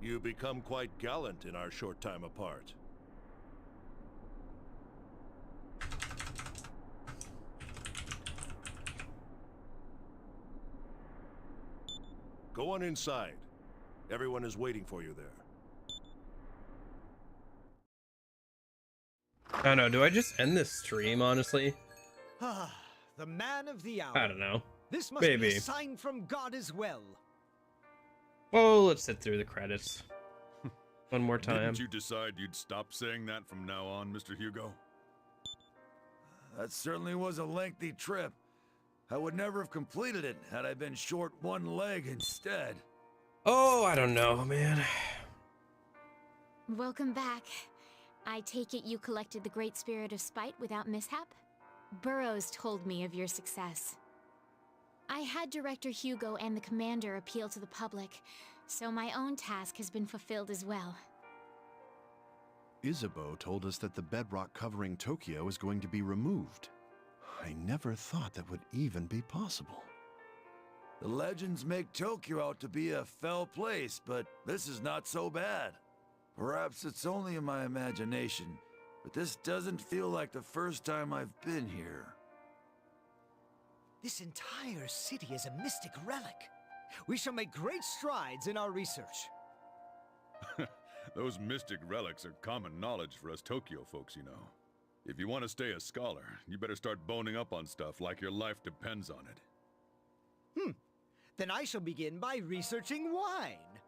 [SPEAKER 2] You become quite gallant in our short time apart. Go on inside. Everyone is waiting for you there.
[SPEAKER 1] I don't know. Do I just end this stream, honestly?
[SPEAKER 5] Ah, the man of the hour.
[SPEAKER 1] I don't know.
[SPEAKER 5] This must
[SPEAKER 1] Maybe.
[SPEAKER 5] be a sign from God as well.
[SPEAKER 1] Well, let's sit through the credits one more time.
[SPEAKER 6] Didn't you decide you'd stop saying that from now on, Mr. Hugo?
[SPEAKER 7] That certainly was a lengthy trip. I would never have completed it had I been short one leg instead.
[SPEAKER 1] Oh, I don't know, man.
[SPEAKER 8] Welcome back. I take it you collected the Great Spirit of Spite without mishap? Burroughs told me of your success. I had Director Hugo and the Commander appeal to the public, so my own task has been fulfilled as well.
[SPEAKER 9] Isabeau told us that the bedrock covering Tokyo is going to be removed. I never thought that would even be possible.
[SPEAKER 7] The legends make Tokyo out to be a fell place, but this is not so bad. Perhaps it's only in my imagination, but this doesn't feel like the first time I've been here.
[SPEAKER 5] This entire city is a mystic relic. We shall make great strides in our research.
[SPEAKER 6] Those mystic relics are common knowledge for us Tokyo folks, you know. If you want to stay a scholar, you better start boning up on stuff like your life depends on it.
[SPEAKER 5] Then I shall begin by researching wine.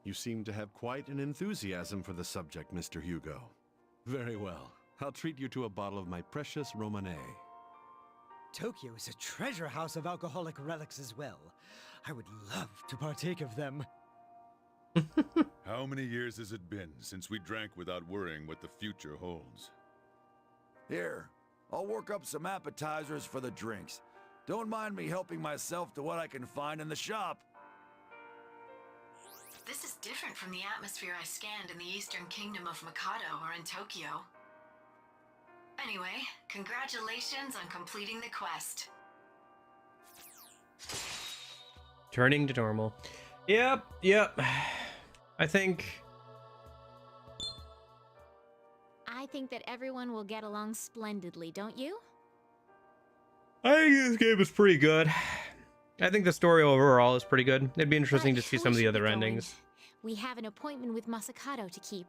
[SPEAKER 9] You seem to have quite an enthusiasm for the subject, Mr. Hugo. Very well. I'll treat you to a bottle of my precious Romanée.
[SPEAKER 5] Tokyo is a treasure house of alcoholic relics as well. I would love to partake of them.
[SPEAKER 6] How many years has it been since we drank without worrying what the future holds?
[SPEAKER 7] Here, I'll work up some appetizers for the drinks. Don't mind me helping myself to what I can find in the shop.
[SPEAKER 3] This is different from the atmosphere I scanned in the Eastern Kingdom of Masakado or in Tokyo. Anyway, congratulations on completing the quest.
[SPEAKER 1] Turning to normal. Yep. I think
[SPEAKER 8] that everyone will get along splendidly, don't you?
[SPEAKER 1] I think this game is pretty good. I think the story overall is pretty good. It'd be interesting to see some of the other endings.
[SPEAKER 8] We have an appointment with Masakado to keep.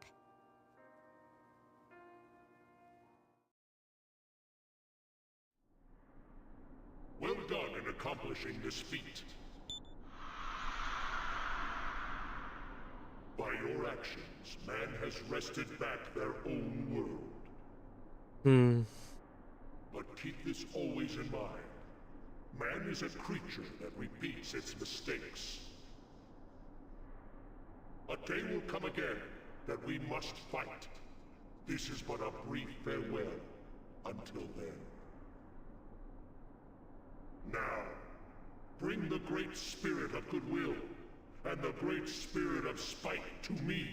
[SPEAKER 2] Well done in accomplishing this feat. By your actions, man has wrested back their own world. But keep this always in mind. Man is a creature that repeats its mistakes. A day will come again that we must fight. This is but a brief farewell until then. Now, bring the great spirit of goodwill and the great spirit of spite to me.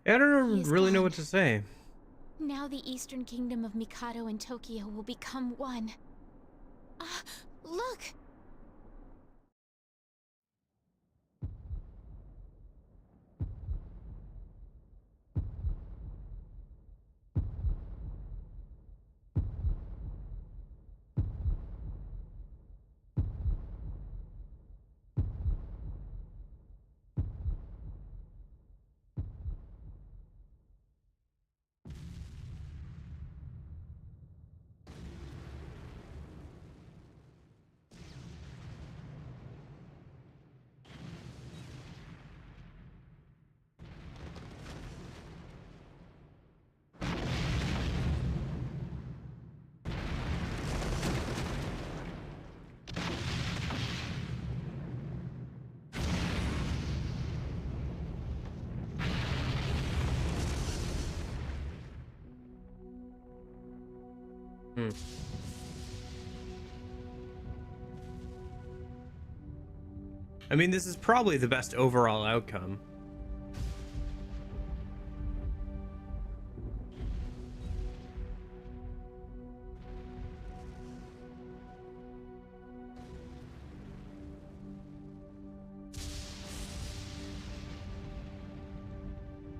[SPEAKER 1] I don't really know what to say.
[SPEAKER 8] Now the Eastern Kingdom of Mikado and Tokyo will become one. Look!
[SPEAKER 1] I mean, this is probably the best overall outcome.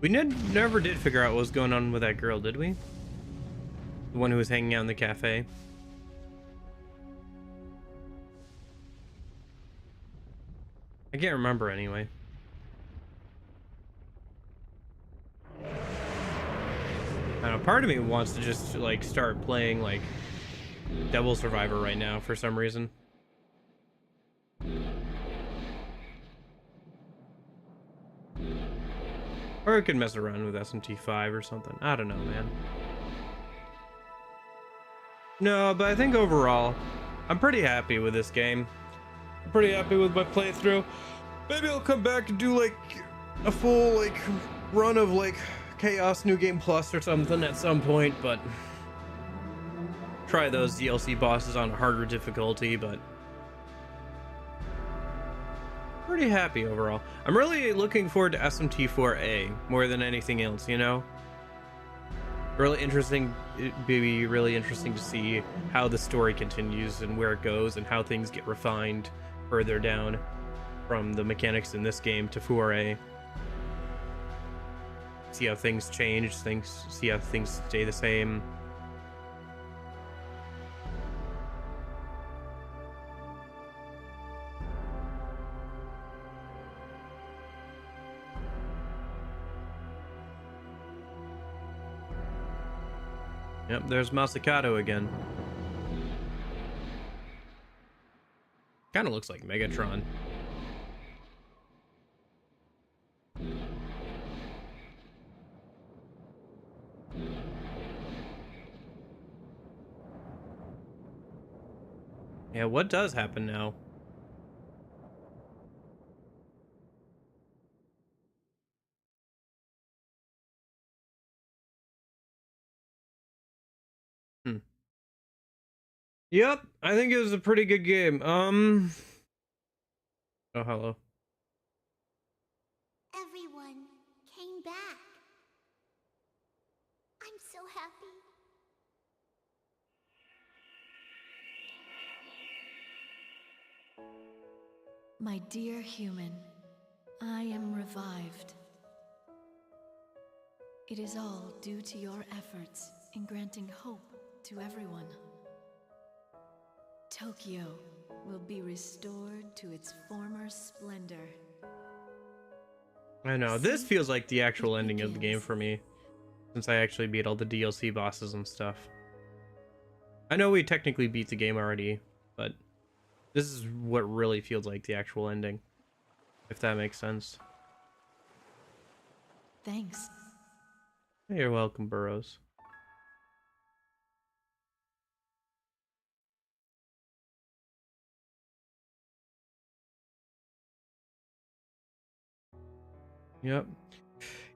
[SPEAKER 1] We never did figure out what was going on with that girl, did we? The one who was hanging out in the cafe. I can't remember anyway. I don't know, part of me wants to just like start playing like Devil Survivor right now for some reason. Or I could mess around with SMT 5 or something. I don't know, man. No, but I think overall, I'm pretty happy with this game. I'm pretty happy with my playthrough. Maybe I'll come back and do like a full like run of like Chaos New Game Plus or something at some point, but try those DLC bosses on a harder difficulty, but pretty happy overall. I'm really looking forward to SMT4A more than anything else, you know? Really interesting. It'd be really interesting to see how the story continues and where it goes and how things get refined further down from the mechanics in this game to 4A. See how things change, see how things stay the same. Yep, there's Masakado again. Kind of looks like Megatron. Yeah, what does happen now? Yep, I think it was a pretty good game. Oh, hello.
[SPEAKER 8] Everyone came back. I'm so happy.
[SPEAKER 3] My dear human, I am revived. It is all due to your efforts in granting hope to everyone. Tokyo will be restored to its former splendor.
[SPEAKER 1] I know, this feels like the actual ending of the game for me, since I actually beat all the DLC bosses and stuff. I know we technically beat the game already, but this is what really feels like the actual ending, if that makes sense.
[SPEAKER 3] Thanks.
[SPEAKER 1] You're welcome, Burrows. Yep.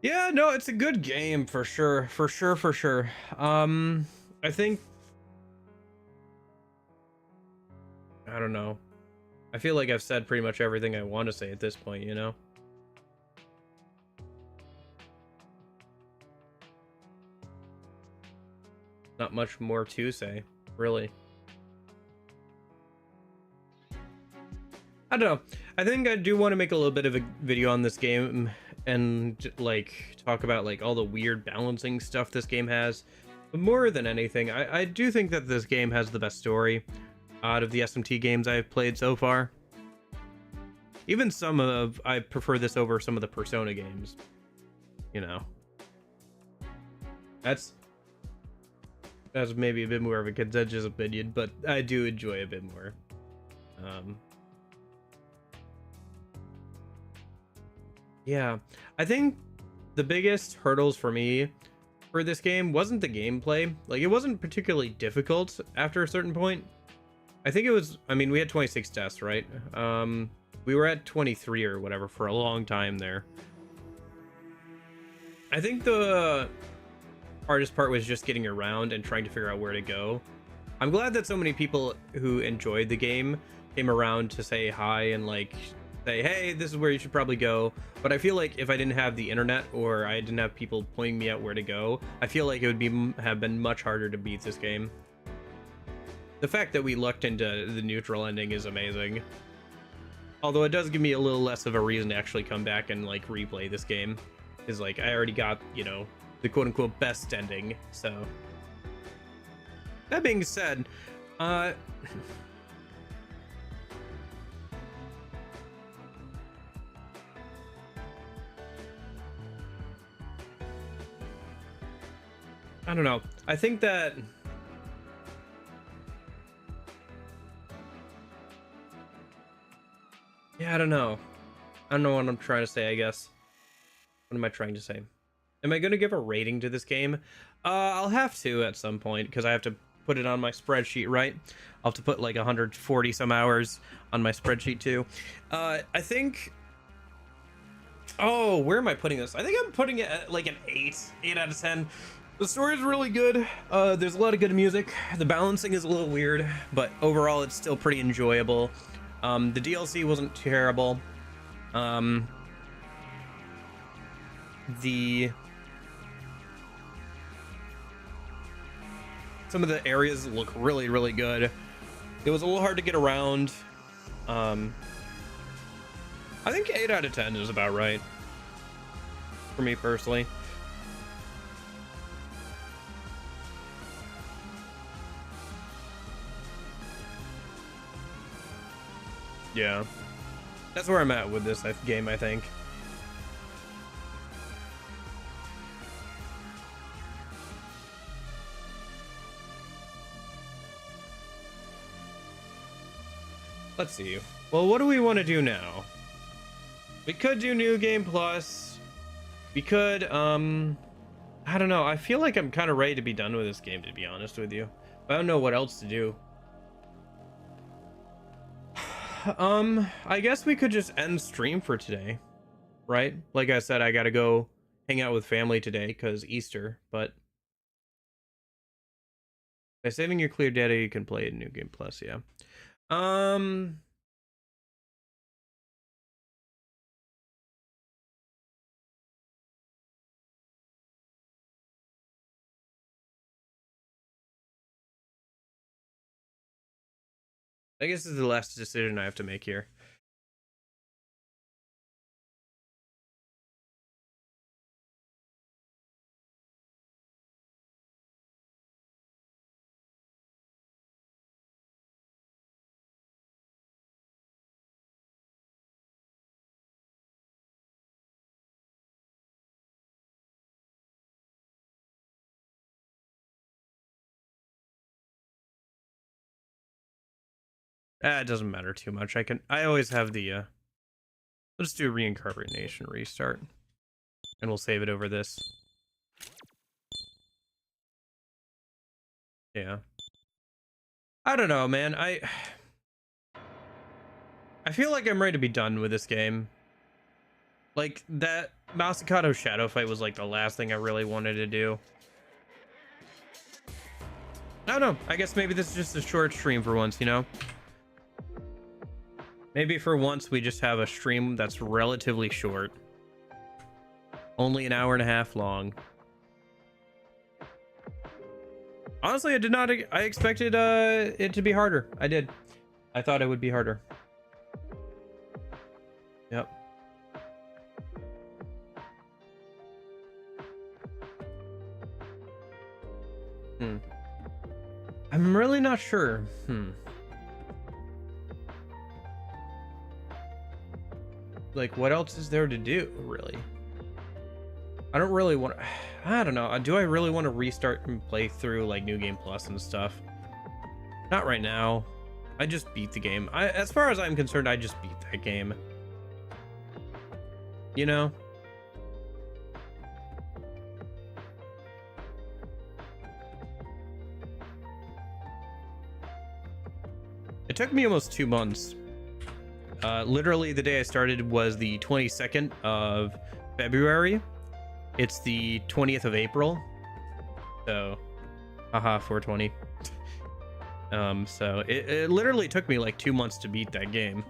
[SPEAKER 1] Yeah, no, it's a good game for sure. For sure. I think, I don't know. I feel like I've said pretty much everything I want to say at this point, you know? Not much more to say, really. I don't know. I think I do want to make a little bit of a video on this game and like talk about like all the weird balancing stuff this game has. But more than anything, I do think that this game has the best story out of the SMT games I've played so far. Even I prefer this over some of the Persona games. You know. That's maybe a bit more of a contentious opinion, but I do enjoy a bit more. Yeah, I think the biggest hurdles for me for this game wasn't the gameplay. Like, it wasn't particularly difficult after a certain point. I think it was, I mean, we had 26 deaths, right? We were at 23 or whatever for a long time there. I think the hardest part was just getting around and trying to figure out where to go. I'm glad that so many people who enjoyed the game came around to say hi and like say, hey, this is where you should probably go. But I feel like if I didn't have the internet or I didn't have people pointing me out where to go, I feel like it would have been much harder to beat this game. The fact that we lucked into the neutral ending is amazing. Although it does give me a little less of a reason to actually come back and like replay this game. Is like, I already got, you know, the quote-unquote best ending, so. That being said, I don't know. I think that yeah, I don't know. I don't know what I'm trying to say, I guess. What am I trying to say? Am I going to give a rating to this game? I'll have to at some point, because I have to put it on my spreadsheet, right? I'll have to put like 140 some hours on my spreadsheet too. I think... Oh, where am I putting this? I think I'm putting it at like an 8 out of 10. The story is really good. There's a lot of good music. The balancing is a little weird, but overall it's still pretty enjoyable. The DLC wasn't terrible. Some of the areas look really, really good. It was a little hard to get around. I think 8 out of 10 is about right for me personally. Yeah, that's where I'm at with this game, I think. Let's see. Well, what do we want to do now? We could do New Game Plus. We could, I don't know. I feel like I'm kind of ready to be done with this game, to be honest with you. I don't know what else to do. I guess we could just end stream for today, right? Like I said, I gotta go hang out with family today because Easter, but by saving your clear data, you can play it in New Game Plus, yeah. I guess this is the last decision I have to make here. It doesn't matter too much. I always have the let's do reincarnation restart. And we'll save it over this. Yeah. I don't know, man. I feel like I'm ready to be done with this game. Like, that Masakado shadow fight was like the last thing I really wanted to do. I don't know. I guess maybe this is just a short stream for once, you know? Maybe for once we just have a stream that's relatively short. Only an hour and a half long. Honestly, I expected it to be harder. I did. I thought it would be harder. Yep. I'm really not sure. Like, what else is there to do, really? I don't really want to... I don't know. Do I really want to restart and play through, like, New Game Plus and stuff? Not right now. I just beat the game. As far as I'm concerned, I just beat that game. You know? It took me almost 2 months. Literally, the day I started was the 22nd of February. It's the 20th of April. So, haha, 420. So it literally took me like 2 months to beat that game.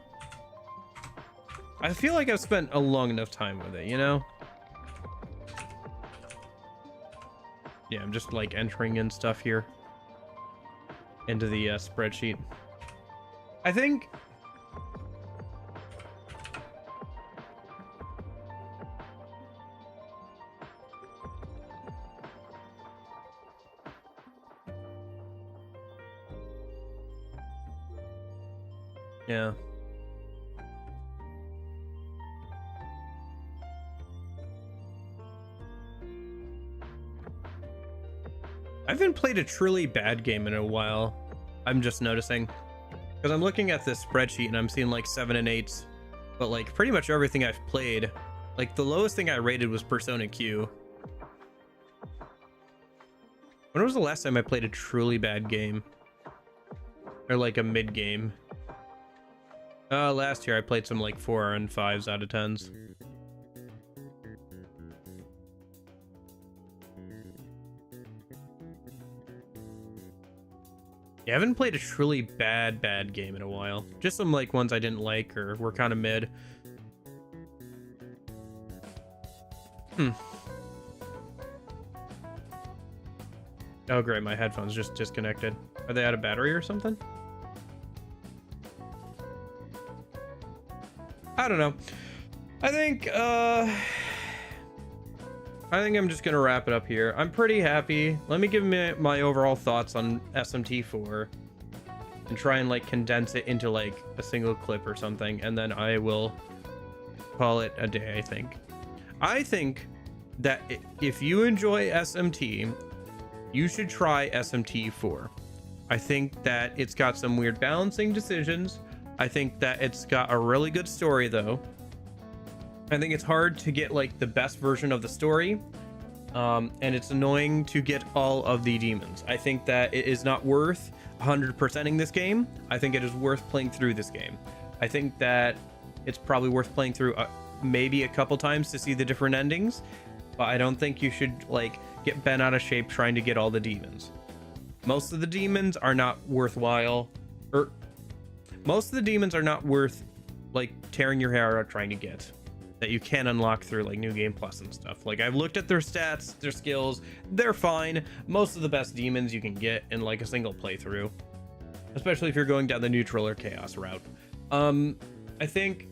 [SPEAKER 1] I feel like I've spent a long enough time with it, you know? Yeah, I'm just like entering in stuff here into the spreadsheet. I think... Yeah. I haven't played a truly bad game in a while. I'm just noticing. Because I'm looking at this spreadsheet and I'm seeing like 7 and 8s. But like pretty much everything I've played. Like the lowest thing I rated was Persona Q. When was the last time I played a truly bad game? Or like a mid game? Last year I played some like 4 and 5s out of 10s. Yeah, I haven't played a truly bad game in a while. Just some like ones I didn't like or were kind of mid. Oh great, my headphones just disconnected. Are they out of battery or something? I don't know. I think I'm just gonna wrap it up here. I'm pretty happy. Let me give my overall thoughts on SMT4 and try and like condense it into like a single clip or something, and then I will call it a day. I think that if you enjoy SMT, you should try SMT4. I think that it's got some weird balancing decisions, I think that it's got a really good story, though. I think it's hard to get like the best version of the story, and it's annoying to get all of the demons. I think that it is not worth 100%ing this game. I think it is worth playing through this game. I think that it's probably worth playing through maybe a couple times to see the different endings, but I don't think you should like get bent out of shape trying to get all the demons. Most of the demons are not worthwhile, or most of the demons are not worth like tearing your hair out trying to get, that you can unlock through like New Game Plus and stuff. Like, I've looked at their stats, their skills, they're fine. Most of the best demons you can get in like a single playthrough, especially if you're going down the neutral or chaos route. I think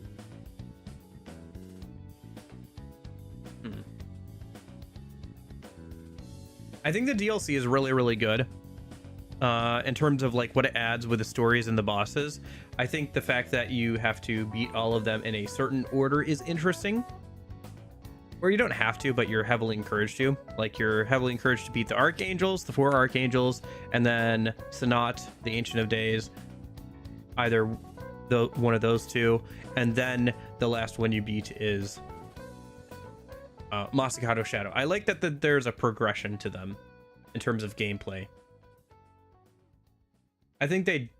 [SPEAKER 1] I think the DLC is really, really good in terms of like what it adds with the stories and the bosses. I think the fact that you have to beat all of them in a certain order is interesting. Or you don't have to, but you're heavily encouraged to. Like, you're heavily encouraged to beat the Archangels, the 4 Archangels, and then Sanat, the Ancient of Days. Either one of those two. And then the last one you beat is Masakado Shadow. I like that there's a progression to them in terms of gameplay. I think they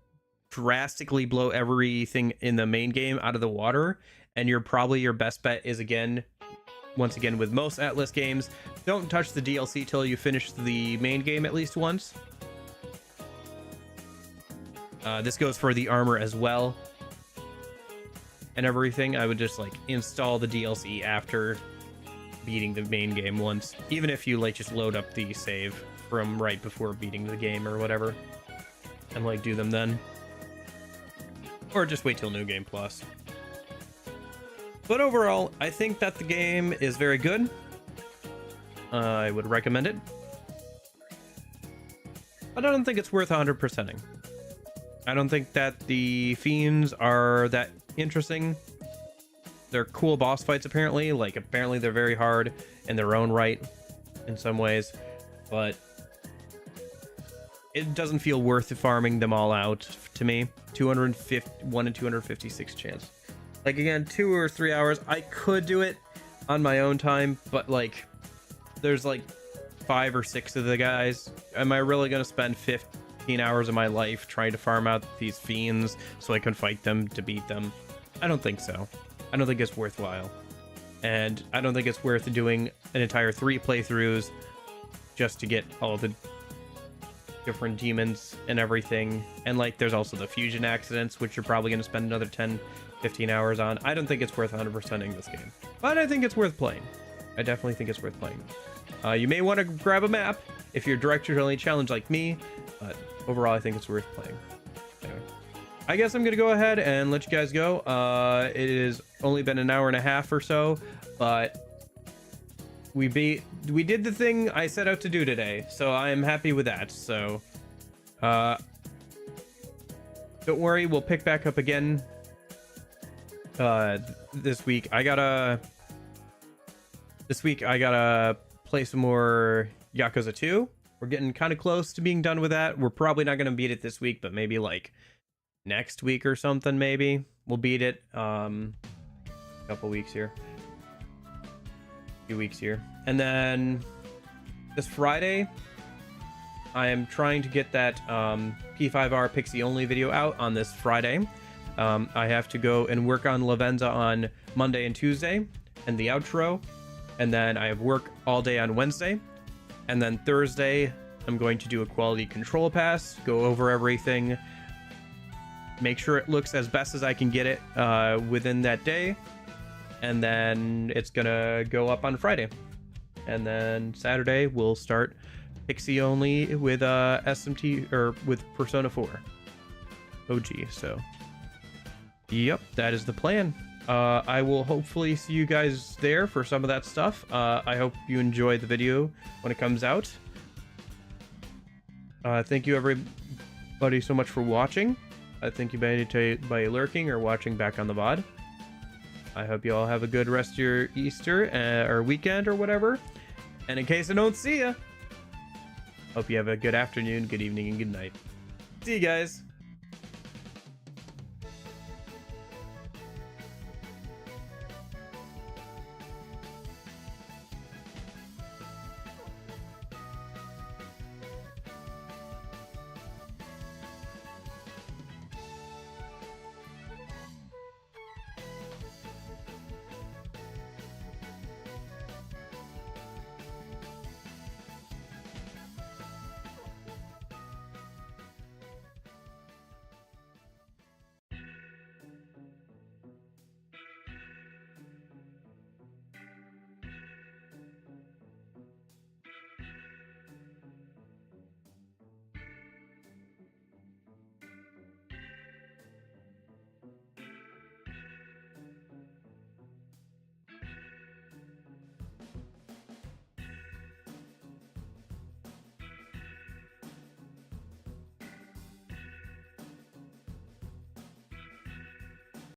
[SPEAKER 1] drastically blow everything in the main game out of the water, and your best bet is, once again with most Atlas games, don't touch the DLC till you finish the main game at least once. This goes for the armor as well and everything. I would just like install the DLC after beating the main game once, even if you like just load up the save from right before beating the game or whatever, and like do them then, or just wait till New Game Plus. But overall, I think that the game is very good. I would recommend it, but I don't think it's worth 100%ing. I don't think that the fiends are that interesting. They're cool boss fights, apparently. Like, apparently they're very hard in their own right in some ways, but it doesn't feel worth farming them all out to me. 1 in 256 chance. Like, again, 2 or 3 hours. I could do it on my own time, but like, there's like 5 or 6 of the guys. Am I really going to spend 15 hours of my life trying to farm out these fiends so I can fight them to beat them? I don't think so. I don't think it's worthwhile. And I don't think it's worth doing an entire 3 playthroughs just to get all the different demons and everything. And like, there's also the fusion accidents, which you're probably going to spend another 10-15 hours on. I don't think it's worth 100%ing this game, but I think it's worth playing. I definitely think it's worth playing. You may want to grab a map if you're director-only challenged like me, but overall I think it's worth playing. Anyway, I guess I'm gonna go ahead and let you guys go. It has only been an hour and a half or so, but we did the thing I set out to do today, so I am happy with that. So don't worry, we'll pick back up again this week. I gotta play some more Yakuza 2. We're getting kind of close to being done with that. We're probably not gonna beat it this week, but maybe like next week or something. Maybe we'll beat it. A couple weeks here, few weeks here, and then this Friday I am trying to get that P5R Pixie only video out on this Friday. I have to go and work on Lavenza on Monday and Tuesday and the outro, and then I have work all day on Wednesday, and then Thursday I'm going to do a quality control pass, go over everything, make sure it looks as best as I can get it within that day, and then it's gonna go up on Friday, and then Saturday we'll start Pixie only with SMT, or with Persona 4 OG. So yep, that is the plan. I will hopefully see you guys there for some of that stuff. I hope you enjoy the video when it comes out. Thank you everybody so much for watching. Thank you by lurking or watching back on the VOD. I hope you all have a good rest of your Easter or weekend or whatever. And in case I don't see ya, hope you have a good afternoon, good evening, and good night. See you guys.